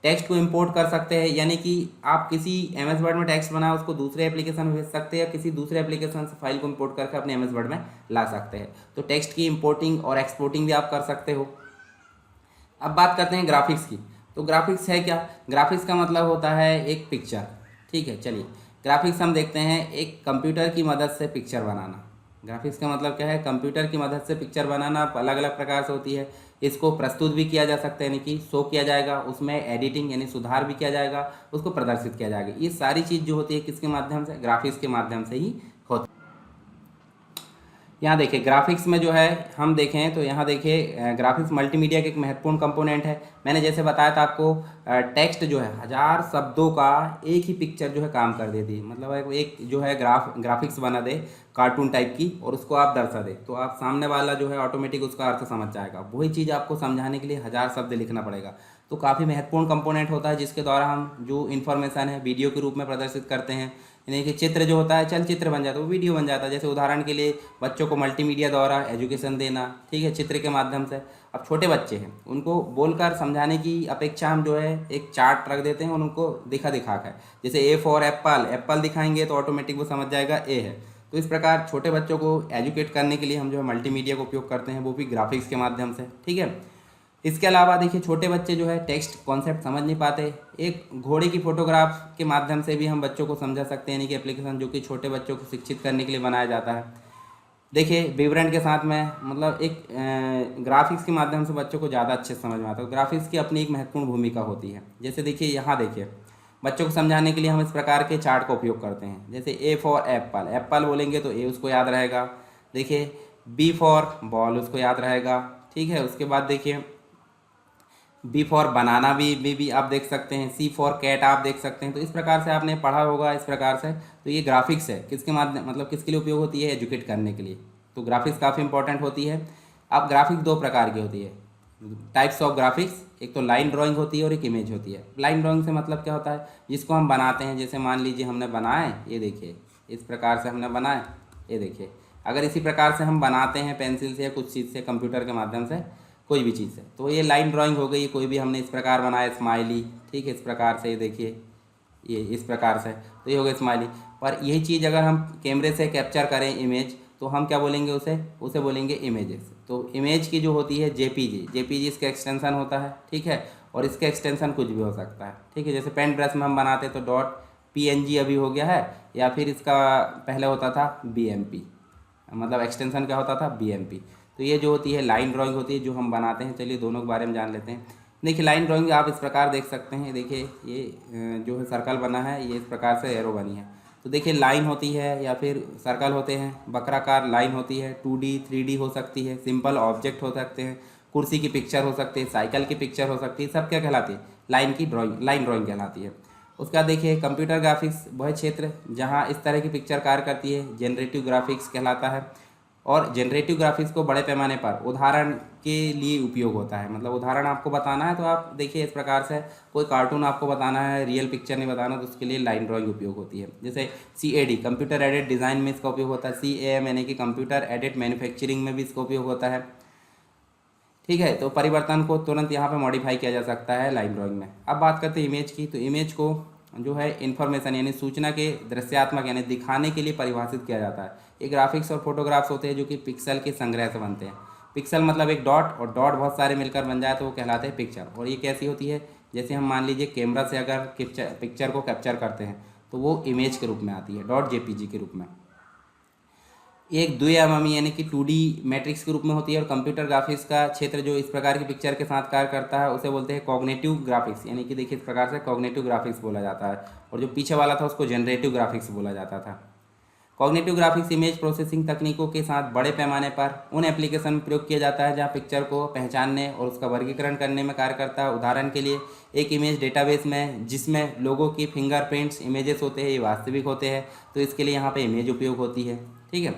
S1: टेक्स्ट को इंपोर्ट कर सकते हैं, यानी कि आप किसी एमएस वर्ड में टेक्स्ट बनाए उसको दूसरे एप्लीकेशन में भेज सकते हैं, या किसी दूसरे एप्लीकेशन से फाइल को इंपोर्ट करके अपने एमएस वर्ड में ला सकते हैं। तो टेक्स्ट की इंपोर्टिंग और एक्सपोर्टिंग भी आप कर सकते हो। अब बात करते हैं ग्राफिक्स की। तो ग्राफिक्स है क्या? ग्राफिक्स का मतलब होता है एक पिक्चर। ठीक है, चलिए ग्राफिक्स हम देखते हैं, एक कंप्यूटर की मदद से पिक्चर बनाना। ग्राफिक्स का मतलब क्या है? कंप्यूटर की मदद से पिक्चर बनाना अलग अलग प्रकार से होती है। इसको प्रस्तुत भी किया जा सकता है, यानी कि शो किया जाएगा, उसमें एडिटिंग यानी सुधार भी किया जाएगा, उसको प्रदर्शित किया जाएगा। ये सारी चीज़ जो होती है किसके माध्यम से? ग्राफिक्स के माध्यम से ही होती है। यहाँ देखिए ग्राफिक्स में जो है हम देखें तो यहाँ देखिए ग्राफिक्स मल्टीमीडिया के एक महत्वपूर्ण कंपोनेंट है। मैंने जैसे बताया था आपको, टेक्स्ट जो है 1000 शब्दों का एक ही पिक्चर जो है काम कर देती है। मतलब एक जो है ग्राफिक्स बना दे कार्टून टाइप की, और उसको आप दर्शा दे तो आप सामने वाला जो है ऑटोमेटिक उसका अर्थ समझ जाएगा। वही चीज़ आपको समझाने के लिए 1000 शब्द लिखना पड़ेगा। तो काफ़ी महत्वपूर्ण कंपोनेंट होता है, जिसके द्वारा हम जो इन्फॉर्मेशन है वीडियो के रूप में प्रदर्शित करते हैं। यानी कि चित्र जो होता है चलचित्र बन जाता है, वो वीडियो बन जाता है। जैसे उदाहरण के लिए बच्चों को मल्टीमीडिया द्वारा एजुकेशन देना, ठीक है, चित्र के माध्यम से। अब छोटे बच्चे हैं, उनको बोलकर समझाने की अपेक्षा हम जो है एक चार्ट रख देते हैं और उनको दिखा कर, जैसे ए फॉर एप्पल, एप्पल दिखाएंगे तो ऑटोमेटिक वो समझ जाएगा ए है। तो इस प्रकार छोटे बच्चों को एजुकेट करने के लिए हम जो है मल्टीमीडिया का उपयोग करते हैं, वो भी ग्राफिक्स के माध्यम से। ठीक है, इसके अलावा देखिए छोटे बच्चे जो है टेक्स्ट कॉन्सेप्ट समझ नहीं पाते, एक घोड़े की फोटोग्राफ के माध्यम से भी हम बच्चों को समझा सकते हैं, यानी कि एप्लीकेशन जो कि छोटे बच्चों को शिक्षित करने के लिए बनाया जाता है। देखिए विवरण के साथ में, मतलब एक ग्राफिक्स के माध्यम से बच्चों को ज़्यादा अच्छे से समझ में आता है। ग्राफिक्स की अपनी एक महत्वपूर्ण भूमिका होती है। जैसे देखिए यहाँ देखिए बच्चों को समझाने के लिए हम इस प्रकार के चार्ट का उपयोग करते हैं। जैसे ए फॉर एप्पल, एप्पल बोलेंगे तो ए उसको याद रहेगा। देखिए बी फॉर बॉल, उसको याद रहेगा। ठीक है, उसके बाद देखिए बी फॉर बनाना भी आप देख सकते हैं। सी फॉर कैट आप देख सकते हैं। तो इस प्रकार से आपने पढ़ा होगा इस प्रकार से। तो ये ग्राफिक्स है, किसके माध्यम, मतलब किसके लिए उपयोग होती है? एजुकेट करने के लिए। तो ग्राफिक्स काफ़ी इंपॉर्टेंट होती है। अब ग्राफिक्स दो प्रकार की होती है, टाइप्स ऑफ ग्राफिक्स। एक तो लाइन ड्राइंग होती है और एक इमेज होती है। लाइन ड्राइंग से मतलब क्या होता है? जिसको हम बनाते हैं, जैसे मान लीजिए हमने बनाए, ये देखिए इस प्रकार से हमने बनाए, ये देखिए अगर इसी प्रकार से हम बनाते हैं पेंसिल से या कुछ चीज़ से, कंप्यूटर के माध्यम से, कोई भी चीज़ से, तो ये लाइन ड्राइंग हो गई। कोई भी हमने इस प्रकार बनाया स्माइली, ठीक है, इस प्रकार से, ये देखिए ये इस प्रकार से, तो ये हो गया स्माइली। पर यही चीज़ अगर हम कैमरे से कैप्चर करें इमेज, तो हम क्या बोलेंगे? उसे बोलेंगे इमेजेस। तो इमेज की जो होती है जेपीजी, जेपीजी इसका एक्सटेंशन होता है। ठीक है, और इसका एक्सटेंशन कुछ भी हो सकता है। ठीक है, जैसे पेंट ब्रश में हम बनाते तो डॉट पीएनजी अभी हो गया है, या फिर इसका पहले होता था बीएमपी, मतलब एक्सटेंशन क्या होता था? बीएमपी। तो ये जो होती है लाइन ड्राइंग होती है जो हम बनाते हैं। चलिए दोनों के बारे में जान लेते हैं। देखिए लाइन ड्राइंग आप इस प्रकार देख सकते हैं। देखिए ये जो है सर्कल बना है, ये इस प्रकार से एरो बनी है। तो देखिए लाइन होती है या फिर सर्कल होते हैं, वक्राकार लाइन होती है, 2D 3D हो सकती है, सिंपल ऑब्जेक्ट हो सकते हैं, कुर्सी की पिक्चर हो सकती है, साइकिल की पिक्चर हो सकती है, सब क्या कहलाती है? लाइन की ड्राइंग, लाइन ड्राइंग कहलाती है। उसका देखिए कंप्यूटर ग्राफिक्स वह क्षेत्र जहाँ इस तरह की पिक्चर कार्य करती है, जनरेटिव ग्राफिक्स कहलाता है। और जनरेटिव ग्राफिक्स को बड़े पैमाने पर उदाहरण के लिए उपयोग होता है। मतलब उदाहरण आपको बताना है तो आप देखिए इस प्रकार से, कोई कार्टून आपको बताना है, रियल पिक्चर नहीं बताना, तो उसके लिए लाइन ड्राइंग उपयोग होती है। जैसे CAD कंप्यूटर एडेड डिज़ाइन में इसका उपयोग होता है। CAM यानी कि कंप्यूटर एडेड मैन्युफैक्चरिंग में भी इसका उपयोग होता है। ठीक है, तो परिवर्तन को तुरंत यहाँ पे मॉडिफाई किया जा सकता है लाइन ड्राइंग में। अब बात करते हैं इमेज की। तो इमेज को जो है इन्फॉर्मेशन यानी सूचना के दृश्यात्मक यानी दिखाने के लिए परिभाषित किया जाता है। ये ग्राफिक्स और फोटोग्राफ्स होते हैं जो कि पिक्सल के संग्रह से बनते हैं। पिक्सल मतलब एक डॉट, और डॉट बहुत सारे मिलकर बन जाए तो वो कहलाते हैं पिक्चर। और ये कैसी होती है? जैसे हम मान लीजिए कैमरा से अगर पिक्चर को कैप्चर करते हैं तो वो इमेज के रूप में आती है, .jpg के रूप में। एक द्विआयामी यानी कि 2D मैट्रिक्स के रूप में होती है। और कंप्यूटर ग्राफिक्स का क्षेत्र जो इस प्रकार की पिक्चर के साथ कार्य करता है उसे बोलते हैं कॉग्निटिव ग्राफिक्स, यानी कि देखिए इस प्रकार से कॉग्निटिव ग्राफिक्स बोला जाता है। और जो पीछे वाला था उसको जनरेटिव ग्राफिक्स बोला जाता था। कॉग्निटिव ग्राफिक्स इमेज प्रोसेसिंग तकनीकों के साथ बड़े पैमाने पर उन एप्लीकेशन में प्रयोग किया जाता है जहाँ पिक्चर को पहचानने और उसका वर्गीकरण करने में कार्य करता है। उदाहरण के लिए एक इमेज डेटाबेस में जिसमें लोगों की फिंगरप्रिंट्स इमेजेस होते हैं, ये वास्तविक होते हैं, तो इसके लिए यहाँ पे इमेज उपयोग होती है। ठीक है,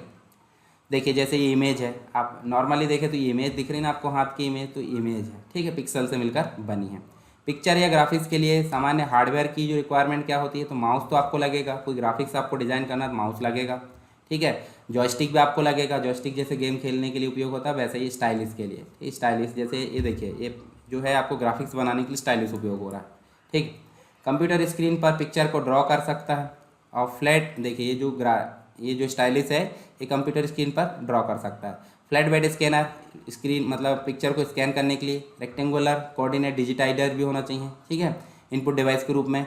S1: देखिए जैसे ये इमेज है, आप नॉर्मली देखें तो ये इमेज दिख रही है ना आपको, हाथ की इमेज, तो इमेज है। ठीक है, पिक्सल से मिलकर बनी है। पिक्चर या ग्राफिक्स के लिए सामान्य हार्डवेयर की जो रिक्वायरमेंट क्या होती है, तो माउस तो आपको लगेगा, कोई ग्राफिक्स आपको डिज़ाइन करना है तो माउस लगेगा, ठीक है। जॉयस्टिक भी आपको लगेगा, जॉयस्टिक जैसे गेम खेलने के लिए उपयोग होता है वैसे ही स्टाइलिश के लिए, स्टाइलिश जैसे ये देखिए, ये जो है आपको ग्राफिक्स बनाने के लिए स्टाइलिश उपयोग हो रहा है, ठीक। कंप्यूटर स्क्रीन पर पिक्चर को ड्रॉ कर सकता है। और फ्लैट देखिए, ये जो स्टाइलिश है ये कंप्यूटर स्क्रीन पर ड्रॉ कर सकता है। फ्लैट बेड स्कैनर, स्क्रीन मतलब पिक्चर को स्कैन करने के लिए। रेक्टेंगुलर कोऑर्डिनेट डिजिटाइजर भी होना चाहिए, ठीक है, इनपुट डिवाइस के रूप में।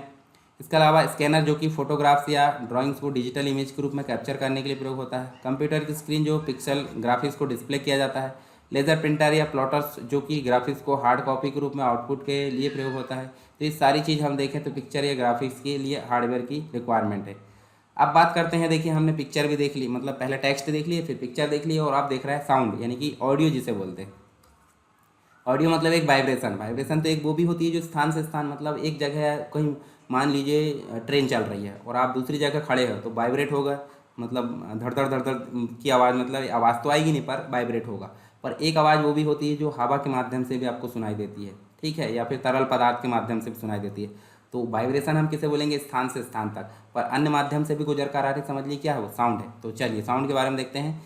S1: इसके अलावा स्कैनर जो कि फोटोग्राफ्स या ड्राइंग्स को डिजिटल इमेज के रूप में कैप्चर करने के लिए प्रयोग होता है। कंप्यूटर की स्क्रीन जो पिक्सल ग्राफिक्स को डिस्प्ले किया जाता है। लेज़र प्रिंटर या प्लॉटर्स जो कि ग्राफिक्स को हार्ड कॉपी के रूप में आउटपुट के लिए प्रयोग होता है। तो ये सारी चीज़ हम देखें तो पिक्चर या ग्राफिक्स के लिए हार्डवेयर की रिक्वायरमेंट है। अब बात करते हैं, देखिए हमने पिक्चर भी देख ली, मतलब पहले टेक्स्ट देख लिए, फिर पिक्चर देख लिए, और आप देख रहे हैं साउंड यानी कि ऑडियो जिसे बोलते हैं। ऑडियो मतलब एक वाइब्रेशन तो एक वो भी होती है जो स्थान से स्थान, मतलब एक जगह कहीं मान लीजिए ट्रेन चल रही है और आप दूसरी जगह खड़े हो तो वाइब्रेट होगा, मतलब धड़ धड़ धड़ धड़ की आवाज़, मतलब आवाज़ तो आएगी नहीं पर वाइब्रेट होगा। पर एक आवाज़ वो भी होती है जो हवा के माध्यम से भी आपको सुनाई देती है, ठीक है, या फिर तरल पदार्थ के माध्यम से भी सुनाई देती है। तो वाइब्रेशन हम किसे बोलेंगे, स्थान से स्थान तक। पर अन्य माध्यम से भी गुजर कर आ रही, समझ लीजिए क्या है वो, साउंड है। तो चलिए साउंड के बारे में देखते हैं।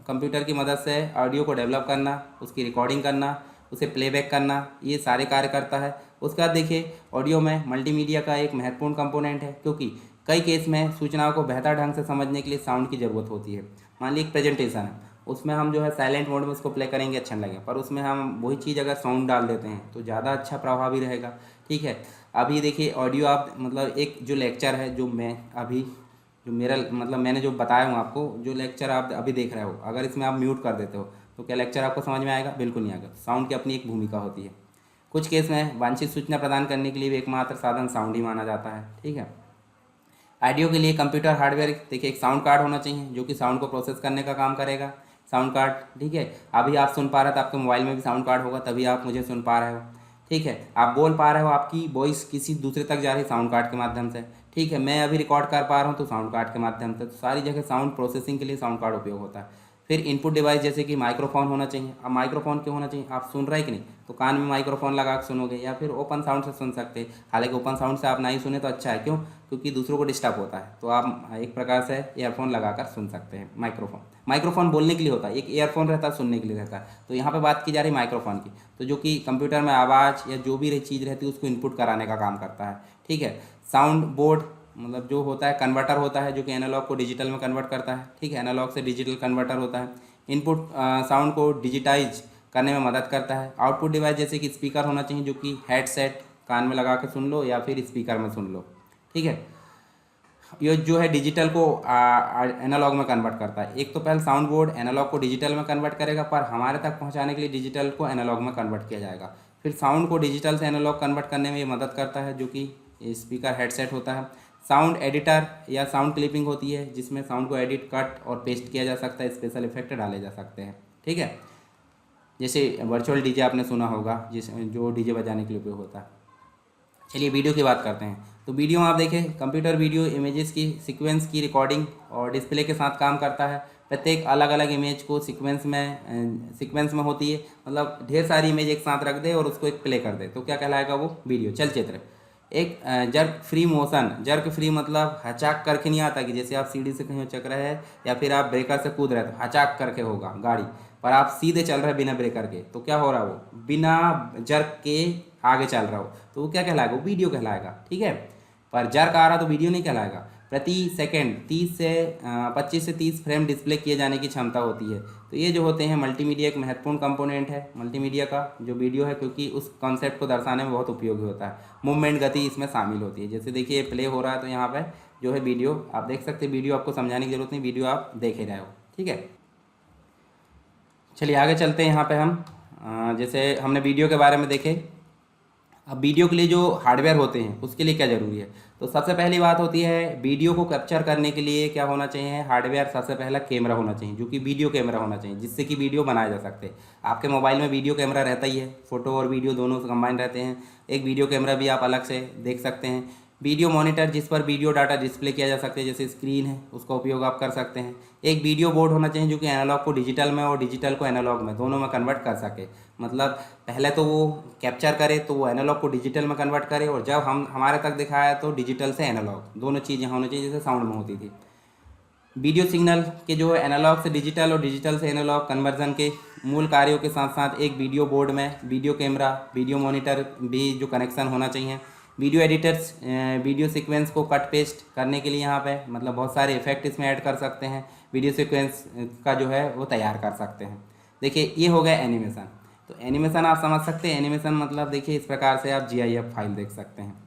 S1: कंप्यूटर की मदद से ऑडियो को डेवलप करना, उसकी रिकॉर्डिंग करना, उसे प्लेबैक करना, ये सारे कार्य करता है। उसके बाद देखिए ऑडियो में मल्टीमीडिया का एक महत्वपूर्ण कंपोनेंट है, क्योंकि कई केस में सूचनाओं को बेहतर ढंग से समझने के लिए साउंड की ज़रूरत होती है। मान लीजिए एक प्रेजेंटेशन है, उसमें हम जो है साइलेंट मोड में उसको प्ले करेंगे अच्छा नहीं लगेगा, पर उसमें हम वही चीज़ अगर साउंड डाल देते हैं तो ज़्यादा अच्छा प्रभावी रहेगा, ठीक है। अभी देखिए ऑडियो आप मतलब एक जो लेक्चर है जो मैं अभी जो मेरा मतलब मैंने जो बताया हूँ आपको, जो लेक्चर आप अभी देख रहे हो, अगर इसमें आप म्यूट कर देते हो तो क्या लेक्चर आपको समझ में आएगा, बिल्कुल नहीं आएगा। साउंड की अपनी एक भूमिका होती है। कुछ केस में वांछित सूचना प्रदान करने के लिए भी एकमात्र साधन साउंड ही माना जाता है, ठीक है। ऑडियो के लिए कंप्यूटर हार्डवेयर देखिए एक साउंड कार्ड होना चाहिए जो कि साउंड को प्रोसेस करने का काम करेगा, साउंड कार्ड, ठीक है। अभी आप सुन पा रहे हो तो आपके मोबाइल में भी साउंड कार्ड होगा, तभी आप मुझे सुन पा रहे हो, ठीक है। आप बोल पा रहे हो, आपकी वॉइस किसी दूसरे तक जा रही है साउंड कार्ड के माध्यम से, ठीक है। मैं अभी रिकॉर्ड कर पा रहा हूँ तो साउंड कार्ड के माध्यम से। तो सारी जगह साउंड प्रोसेसिंग के लिए साउंड कार्ड उपयोग होता है। फिर इनपुट डिवाइस जैसे कि माइक्रोफोन होना चाहिए। अब माइक्रोफोन क्यों होना चाहिए, आप सुन रहे कि नहीं, तो कान में माइक्रोफोन लगा के सुनोगे, या फिर ओपन साउंड से सुन सकते हैं। हालांकि ओपन साउंड से आप नहीं सुने तो अच्छा है, क्यों, क्योंकि दूसरों को डिस्टर्ब होता है, तो आप एक प्रकार से ईयरफोन लगाकर सुन सकते हैं। माइक्रोफोन बोलने के लिए होता है, एक ईयरफोन रहता है सुनने के लिए रहता है। तो यहाँ पे बात की जा रही है माइक्रोफोन की, तो जो कि कंप्यूटर में आवाज़ या जो भी चीज़ रहती है उसको इनपुट कराने का काम करता है, ठीक है। साउंड बोर्ड मतलब जो होता है कन्वर्टर होता है जो कि एनालॉग को डिजिटल में कन्वर्ट करता है, ठीक है, एनालॉग से डिजिटल कन्वर्टर होता है। इनपुट साउंड को डिजिटाइज करने में मदद करता है। आउटपुट डिवाइस जैसे कि स्पीकर होना चाहिए जो कि हेडसेट कान में लगा के सुन लो या फिर स्पीकर में सुन लो, ठीक है। ये जो है डिजिटल को एनालॉग में कन्वर्ट करता है। एक तो पहले साउंड बोर्ड एनालॉग को डिजिटल में कन्वर्ट करेगा, पर हमारे तक पहुंचाने के लिए डिजिटल को एनालॉग में कन्वर्ट किया जाएगा। फिर साउंड को डिजिटल से एनालॉग कन्वर्ट करने में ये मदद करता है जो कि स्पीकर हेडसेट होता है। साउंड एडिटर या साउंड क्लिपिंग होती है जिसमें साउंड को एडिट, कट और पेस्ट किया जा सकता है, स्पेशल इफेक्ट डाले जा सकते हैं, ठीक है। जैसे वर्चुअल डीजे आपने सुना होगा, जो डीजे बजाने के लिए उपयोग होता है। चलिए वीडियो की बात करते हैं। तो वीडियो में आप देखें, कंप्यूटर वीडियो इमेजेस की सीक्वेंस की रिकॉर्डिंग और डिस्प्ले के साथ काम करता है। प्रत्येक अलग अलग इमेज को सीक्वेंस में होती है, मतलब ढेर सारी इमेज एक साथ रख दे और उसको एक प्ले कर दे तो क्या कहलाएगा वो वीडियो, चलचित्र। एक jerk free motion, jerk free मतलब हचाक करके नहीं आता कि जैसे आप सीढ़ी से कहीं उचक रहे हैं या फिर आप ब्रेकर से कूद रहे हैं तो हचाक करके होगा गाड़ी, पर आप सीधे चल रहे हैं बिना ब्रेकर के तो क्या हो रहा है वो बिना जर्क के आगे चल रहा हो तो वो क्या कहलाएगा, वो वीडियो कहलाएगा, ठीक है। पर जर्क आ रहा तो वीडियो नहीं कहलाएगा। प्रति सेकंड 25 से 30 फ्रेम डिस्प्ले किए जाने की क्षमता होती है। तो ये जो होते हैं मल्टीमीडिया एक महत्वपूर्ण कंपोनेंट है मल्टीमीडिया का जो वीडियो है, क्योंकि उस कॉन्सेप्ट को दर्शाने में बहुत उपयोगी होता है। मूवमेंट गति इसमें शामिल होती है। जैसे देखिए प्ले हो रहा है तो यहाँ पर जो है वीडियो आप देख सकते हैं, वीडियो आपको समझाने की जरूरत नहीं, वीडियो आप देख ही रहे हो, ठीक है। चलिए आगे चलते हैं। यहाँ पे हम जैसे हमने वीडियो के बारे में देखे, अब वीडियो के लिए जो हार्डवेयर होते हैं उसके लिए क्या ज़रूरी है। तो सबसे पहली बात होती है वीडियो को कैप्चर करने के लिए क्या होना चाहिए, हार्डवेयर। सबसे पहला कैमरा होना चाहिए जो कि वीडियो कैमरा होना चाहिए जिससे कि वीडियो बनाए जा सकते हैं। आपके मोबाइल में वीडियो कैमरा रहता ही है, फ़ोटो और वीडियो दोनों कंबाइन रहते हैं। एक वीडियो कैमरा भी आप अलग से देख सकते हैं। वीडियो मॉनिटर, जिस पर वीडियो डाटा डिस्प्ले किया जा सकता है, जैसे स्क्रीन है, उसका उपयोग आप कर सकते हैं। एक वीडियो बोर्ड होना चाहिए जो कि एनालॉग को डिजिटल में और डिजिटल को एनालॉग में दोनों में कन्वर्ट कर सके। मतलब पहले तो वो कैप्चर करे तो वो एनालॉग को डिजिटल में कन्वर्ट करे, और जब हम हमारे तक दिखाया तो डिजिटल से एनालॉग दोनों चीज़ यहाँ होनी चाहिए, जैसे साउंड में होती थी। वीडियो सिग्नल के जो है एनालॉग से डिजिटल और डिजिटल से एनालॉग कन्वर्जन के मूल कार्यों के साथ साथ एक वीडियो बोर्ड में वीडियो कैमरा, वीडियो मॉनिटर भी जो कनेक्शन होना चाहिए। वीडियो एडिटर्स वीडियो सीक्वेंस को कट पेस्ट करने के लिए यहाँ पे मतलब बहुत सारे इफेक्ट इसमें ऐड कर सकते हैं, वीडियो सीक्वेंस का जो है वो तैयार कर सकते हैं। देखिए ये हो गया एनिमेशन। तो एनिमेशन आप समझ सकते हैं, एनिमेशन मतलब देखिए इस प्रकार से आप GIF फाइल देख सकते हैं।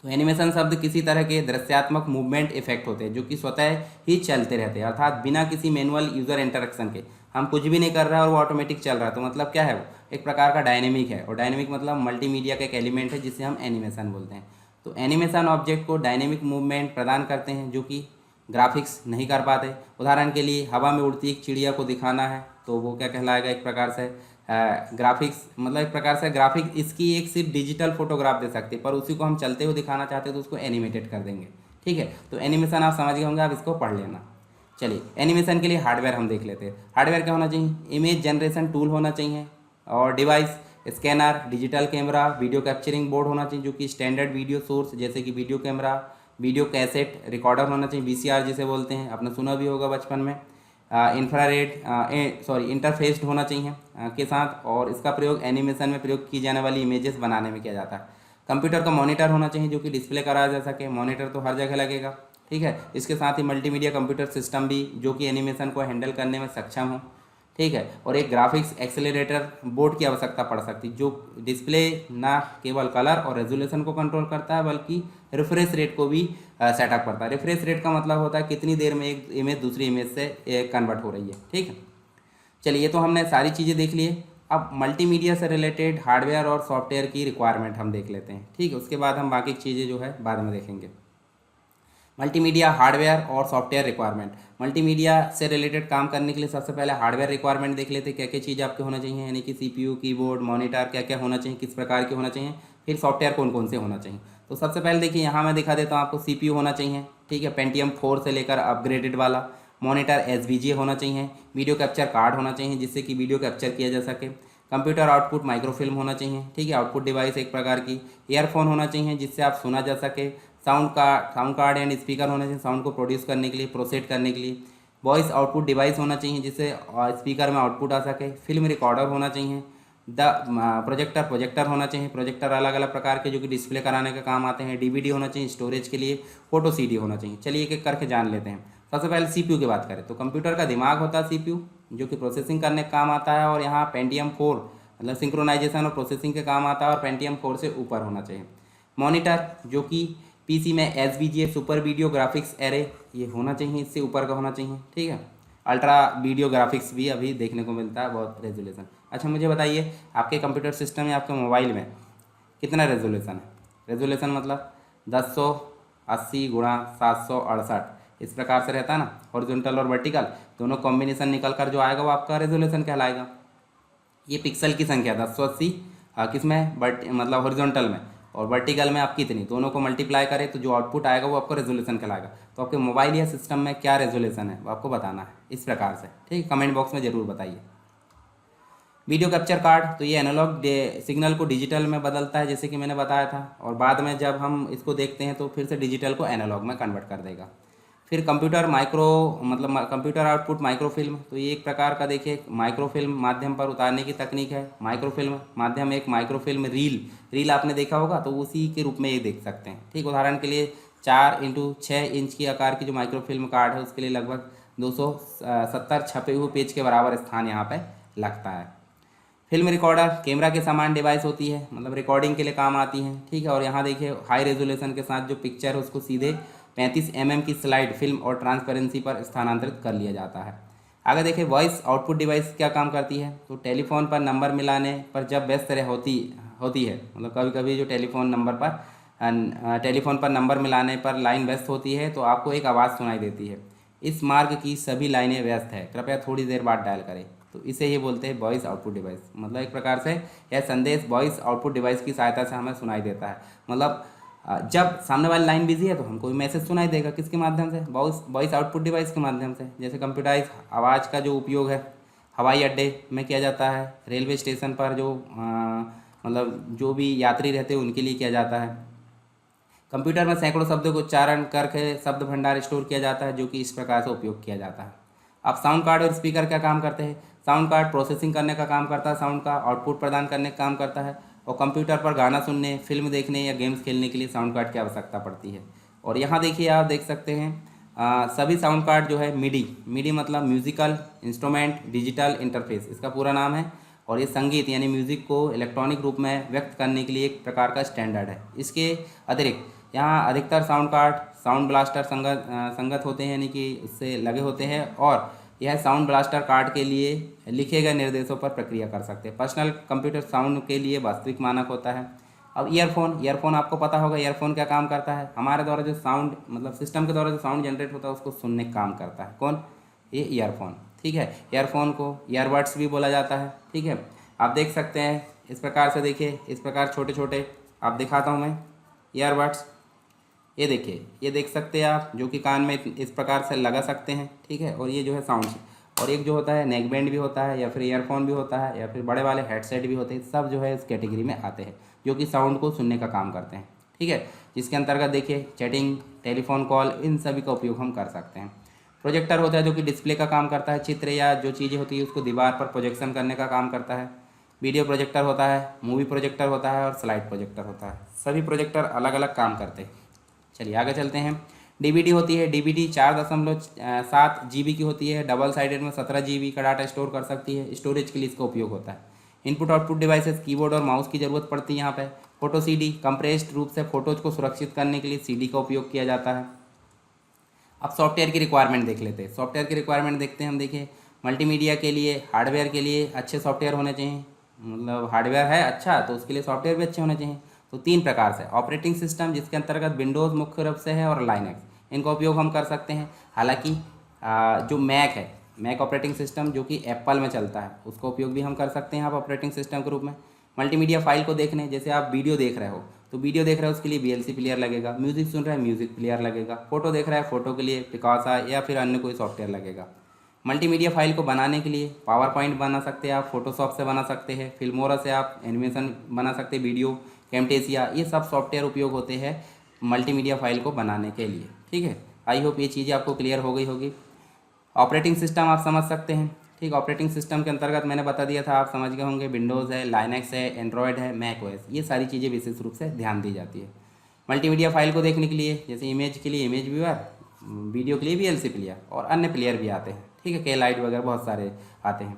S1: तो एनिमेशन शब्द किसी तरह के दृश्यात्मक मूवमेंट इफेक्ट होते हैं जो कि स्वतः ही चलते रहते हैं, अर्थात बिना किसी मैनुअल यूज़र इंटरेक्शन के। हम कुछ भी नहीं कर रहा और वो ऑटोमेटिक चल रहा है, तो मतलब क्या है, वो एक प्रकार का डायनेमिक है। और डायनेमिक मतलब मल्टीमीडिया का एक एलिमेंट है जिसे हम एनिमेशन बोलते हैं। तो एनिमेशन ऑब्जेक्ट को डायनेमिक मूवमेंट प्रदान करते हैं जो कि ग्राफिक्स नहीं कर पाते। उदाहरण के लिए हवा में उड़ती एक चिड़िया को दिखाना है तो वो क्या कहलाएगा, एक प्रकार से ग्राफिक्स, मतलब एक प्रकार से ग्राफिक इसकी एक सिर्फ डिजिटल फोटोग्राफ दे सकती है, पर उसी को हम चलते हुए दिखाना चाहते हैं तो उसको एनिमेटेड कर देंगे। ठीक है, तो एनिमेशन आप समझ गए होंगे, आप इसको पढ़ लेना। चलिए एनिमेशन के लिए हार्डवेयर हम देख लेते हैं। हार्डवेयर क्या होना चाहिए, इमेज जनरेशन टूल होना चाहिए, और device scanner, digital camera, video capturing board होना चाहिए जो कि स्टैंडर्ड वीडियो सोर्स जैसे कि video camera, video cassette recorder होना चाहिए, VCR जिसे बोलते हैं, आपने सुना भी होगा बचपन में। इंटरफेस्ड होना चाहिए के साथ, और इसका प्रयोग एनिमेशन में प्रयोग की जाने वाली इमेजेस बनाने में किया जाता है। कंप्यूटर का मॉनिटर होना चाहिए जो कि डिस्प्ले कराया जा सके, मॉनिटर तो हर जगह लगेगा। ठीक है, इसके साथ ही मल्टीमीडिया कंप्यूटर सिस्टम भी जो कि एनिमेशन को हैंडल करने में सक्षम हो। ठीक है, और एक ग्राफिक्स एक्सेलरेटर बोर्ड की आवश्यकता पड़ सकती है जो डिस्प्ले ना केवल कलर और रेजोल्यूशन को कंट्रोल करता है बल्कि रिफ्रेश रेट को भी सेटअप करता है। रिफ्रेश रेट का मतलब होता है कितनी देर में एक इमेज दूसरी इमेज से कन्वर्ट हो रही है। ठीक है, चलिए ये तो हमने सारी चीज़ें देख ली है। अब मल्टीमीडिया से रिलेटेड हार्डवेयर और सॉफ्टवेयर की रिक्वायरमेंट हम देख लेते हैं। ठीक है, उसके बाद हम बाकी चीज़ें जो है बाद में देखेंगे। मल्टीमीडिया हार्डवेयर और सॉफ्टवेयर रिक्वायरमेंट। मल्टीमीडिया से रिलेटेड काम करने के लिए सबसे पहले हार्डवेयर रिक्वायरमेंट देख लेते हैं, क्या क्या चीज़ आपके होना चाहिए, यानी कि CPU, कीबोर्ड, मॉनिटर क्या क्या होना चाहिए, किस प्रकार के होना चाहिए, फिर सॉफ्टवेयर कौन कौन से होना चाहिए। तो सबसे पहले देखिए यहाँ मैं दिखा देता हूँ आपको। CPU होना चाहिए, ठीक है, Pentium 4 से लेकर अपग्रेडेड वाला। मॉनिटर SVGA होना चाहिए। वीडियो कैप्चर कार्ड होना चाहिए जिससे कि वीडियो कैप्चर किया जा सके। कंप्यूटर आउटपुट माइक्रोफिल्म होना चाहिए, ठीक है, आउटपुट डिवाइस एक प्रकार की। ईयरफोन होना चाहिए जिससे आप सुना जा सके। साउंड कार्ड एंड स्पीकर होना चाहिए साउंड को प्रोड्यूस करने के लिए, प्रोसेस करने के लिए। वॉइस आउटपुट डिवाइस होना चाहिए जिससे स्पीकर में आउटपुट आ सके। फिल्म रिकॉर्डर होना चाहिए। प्रोजेक्टर होना चाहिए। प्रोजेक्टर अलग अलग प्रकार के जो कि डिस्प्ले कराने का काम आते हैं। DVD होना चाहिए स्टोरेज के लिए। फोटो CD होना चाहिए। चलिए एक एक करके जान लेते हैं। सबसे पहले CPU की बात करें तो कंप्यूटर का दिमाग होता है CPU, जो कि प्रोसेसिंग करने का काम आता है, और यहाँ Pentium 4 मतलब सिंक्रोनाइजेशन और प्रोसेसिंग के काम आता है, और Pentium 4 से ऊपर होना चाहिए। मॉनिटर जो कि PC में SVGA super video graphics array ये होना चाहिए, इससे ऊपर का होना चाहिए। ठीक है, अल्ट्रा वीडियो ग्राफिक्स भी अभी देखने को मिलता है, बहुत रेजोल्यूशन। अच्छा मुझे बताइए आपके कंप्यूटर सिस्टम या आपके मोबाइल में कितना रेजोल्यूशन है। रेजोल्यूशन मतलब 1080 गुणा 768 इस प्रकार से रहता है ना, हॉरिजॉन्टल और वर्टिकल दोनों कॉम्बिनेशन निकल कर जो आएगा वो आपका रेजोल्यूशन कहलाएगा। ये पिक्सल की संख्या 1080 किसमें मतलब हॉरिजॉन्टल में, और वर्टिकल में आप कितनी, दोनों को मल्टीप्लाई करें तो जो आउटपुट आएगा वो आपको रेजोल्यूशन कहलाएगा। तो आपके मोबाइल या सिस्टम में क्या रेजोल्यूशन है वो आपको बताना है इस प्रकार से। ठीक है, कमेंट बॉक्स में ज़रूर बताइए। वीडियो कैप्चर कार्ड तो ये एनालॉग सिग्नल को डिजिटल में बदलता है जैसे कि मैंने बताया था, और बाद में जब हम इसको देखते हैं तो फिर से डिजिटल को एनालॉग में कन्वर्ट कर देगा। फिर कंप्यूटर कंप्यूटर आउटपुट माइक्रोफिल्म, तो ये एक प्रकार का देखिए माइक्रोफिल्म माध्यम पर उतारने की तकनीक है। माइक्रोफिल्म माध्यम एक माइक्रोफिल्म रील आपने देखा होगा तो उसी के रूप में ये देख सकते हैं। ठीक, उदाहरण के लिए 4x6 इंच की आकार की जो माइक्रोफिल्म कार्ड है उसके लिए लगभग 270 छपे हुए पेज के बराबर स्थान यहाँ पे लगता है। फिल्म रिकॉर्डर कैमरा के समान डिवाइस होती है, मतलब रिकॉर्डिंग के लिए काम आती है। ठीक है, और यहाँ देखिए हाई रेजोल्यूशन के साथ जो पिक्चर है उसको सीधे 35 mm की स्लाइड फिल्म और ट्रांसपेरेंसी पर स्थानांतरित कर लिया जाता है। आगे देखिए वॉइस आउटपुट डिवाइस क्या काम करती है, तो टेलीफोन पर नंबर मिलाने पर जब व्यस्त होती है, मतलब कभी कभी जो टेलीफोन पर नंबर मिलाने पर लाइन व्यस्त होती है तो आपको एक आवाज़ सुनाई देती है, इस मार्ग की सभी लाइनें व्यस्त है, कृपया थोड़ी देर बाद डायल करें। तो इसे ये बोलते हैं वॉइस आउटपुट डिवाइस, मतलब एक प्रकार से यह संदेश वॉइस आउटपुट डिवाइस की सहायता से हमें सुनाई देता है। मतलब जब सामने वाली लाइन बिजी है तो हमको भी मैसेज सुनाई देगा, किसके माध्यम से, वॉइस आउटपुट डिवाइस के माध्यम से। जैसे कंप्यूटराइज आवाज़ का जो उपयोग है हवाई अड्डे में किया जाता है, रेलवे स्टेशन पर जो मतलब जो भी यात्री रहते हैं उनके लिए किया जाता है। कंप्यूटर में सैकड़ों शब्दों को उच्चारण करके शब्द भंडार स्टोर किया जाता है, जो कि इस प्रकार से उपयोग किया जाता है। अब साउंड कार्ड और स्पीकर क्या काम करते हैं? साउंड कार्ड प्रोसेसिंग करने का काम करता है, साउंड का आउटपुट प्रदान करने का काम करता है, और कंप्यूटर पर गाना सुनने, फिल्म देखने या गेम्स खेलने के लिए साउंड कार्ड की आवश्यकता पड़ती है। और यहाँ देखिए, आप देख सकते हैं सभी साउंड कार्ड जो है मिडी मतलब म्यूजिकल इंस्ट्रूमेंट डिजिटल इंटरफेस इसका पूरा नाम है, और ये संगीत यानी म्यूज़िक को इलेक्ट्रॉनिक रूप में व्यक्त करने के लिए एक प्रकार का स्टैंडर्ड है। इसके अतिरिक्त यहाँ अधिकतर साउंड कार्ड साउंड ब्लास्टर संगत होते हैं, यानी कि उससे लगे होते हैं, और यह साउंड ब्लास्टर कार्ड के लिए लिखे गए निर्देशों पर प्रक्रिया कर सकते हैं। पर्सनल कंप्यूटर साउंड के लिए वास्तविक मानक होता है। अब ईयरफोन आपको पता होगा, ईयरफोन क्या काम करता है? हमारे द्वारा जो साउंड मतलब सिस्टम के द्वारा जो साउंड जनरेट होता है उसको सुनने का काम करता है। कौन? ये ईयरफोन। ठीक है, ईयरफोन को ईयरबड्स भी बोला जाता है। ठीक है, आप देख सकते हैं इस प्रकार से, देखिए इस प्रकार छोटे छोटे आप दिखाता हूँ मैं ईयरबड्स, ये देखिए, ये देख सकते हैं आप, जो कि कान में इस प्रकार से लगा सकते हैं। ठीक है, और ये जो है साउंड, और एक जो होता है नेक बैंड भी होता है, या फिर ईयरफोन भी होता है, या फिर बड़े वाले हेडसेट भी होते हैं, सब जो है इस कैटेगरी में आते हैं, जो कि साउंड को सुनने का काम करते हैं। ठीक है, जिसके अंतर्गत देखिए चैटिंग, टेलीफोन कॉल, इन सभी का उपयोग हम कर सकते हैं। प्रोजेक्टर होता है जो कि डिस्प्ले का काम करता है, चित्र या जो चीज़ें होती है उसको दीवार पर प्रोजेक्शन करने का काम करता है। वीडियो प्रोजेक्टर होता है, मूवी प्रोजेक्टर होता है, और स्लाइड प्रोजेक्टर होता है। सभी प्रोजेक्टर अलग अलग काम करते हैं। चलिए आगे चलते हैं। डीवीडी होती है, डीवीडी 4.7 GB की होती है, डबल साइडेड में 17 GB का डाटा स्टोर कर सकती है। स्टोरेज के लिए इसका उपयोग होता है। इनपुट आउटपुट डिवाइसेस, कीबोर्ड और माउस की ज़रूरत पड़ती है यहाँ पे। फोटो सीडी, कंप्रेस्ड रूप से फोटोज को सुरक्षित करने के लिए सीडी का उपयोग किया जाता है। अब सॉफ्टवेयर की रिक्वायरमेंट देख लेते हैं। सॉफ्टवेयर की रिक्वायरमेंट देखते हैं हम। देखिए मल्टीमीडिया के लिए, हार्डवेयर के लिए अच्छे सॉफ्टवेयर होने चाहिए, मतलब हार्डवेयर है अच्छा तो उसके लिए सॉफ्टवेयर भी अच्छे होने चाहिए। तो 3 प्रकार से ऑपरेटिंग सिस्टम, जिसके अंतर्गत विंडोज़ मुख्य रूप से है, और लाइनक्स, इनका उपयोग हम कर सकते हैं। हालांकि जो मैक है, मैक ऑपरेटिंग सिस्टम जो कि एप्पल में चलता है, उसका उपयोग भी हम कर सकते हैं आप ऑपरेटिंग सिस्टम के रूप में। मल्टीमीडिया फाइल को देखने, जैसे आप वीडियो देख रहे हो तो वीडियो देख रहे हो उसके लिए VLC प्लेयर लगेगा, म्यूजिक सुन रहे हैं म्यूजिक प्लेयर लगेगा, फोटो देख रहा है फोटो के लिए पिकासा या फिर अन्य कोई सॉफ्टवेयर लगेगा। मल्टीमीडिया फाइल को बनाने के लिए पावर पॉइंट बना सकते हैं आप, फोटोशॉप से बना सकते हैं, फिल्मोरा से आप एनिमेशन बना सकते हैं, वीडियो कैमटेसिया, ये सब सॉफ्टवेयर उपयोग होते हैं मल्टीमीडिया फाइल को बनाने के लिए। ठीक है, आई होप ये चीज़ें आपको क्लियर हो गई होगी। ऑपरेटिंग सिस्टम आप समझ सकते हैं। ठीक, ऑपरेटिंग सिस्टम के अंतर्गत मैंने बता दिया था, आप समझ गए होंगे, विंडोज़ है, लाइनक्स है, एंड्रॉयड है, मैक OS, ये सारी चीज़ें विशेष रूप से ध्यान दी जाती है। मल्टीमीडिया फाइल को देखने के लिए, जैसे इमेज के लिए इमेज व्यूअर, वीडियो के लिए VLC प्लेयर, और अन्य प्लेयर भी आते हैं। ठीक है, K-Lite वगैरह बहुत सारे आते हैं।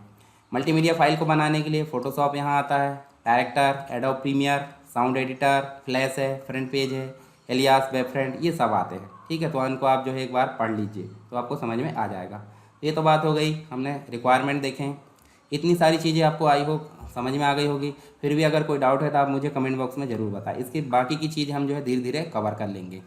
S1: मल्टीमीडिया फाइल को बनाने के लिए फोटोशॉप यहाँ आता है, Director, Adobe Premiere, sound editor, Flash है, फ्रंट पेज है, एलियास, वेबफ्रंट, ये सब आते हैं। ठीक है, तो इनको आप जो है एक बार पढ़ लीजिए तो आपको समझ में आ जाएगा। ये तो बात हो गई, हमने रिक्वायरमेंट देखें, इतनी सारी चीज़ें आपको आई होप समझ में आ गई होगी। फिर भी अगर कोई डाउट है तो आप मुझे कमेंट बॉक्स में ज़रूर बताएं, इसकी बाकी की चीज़ हम जो है धीरे धीरे कवर कर लेंगे।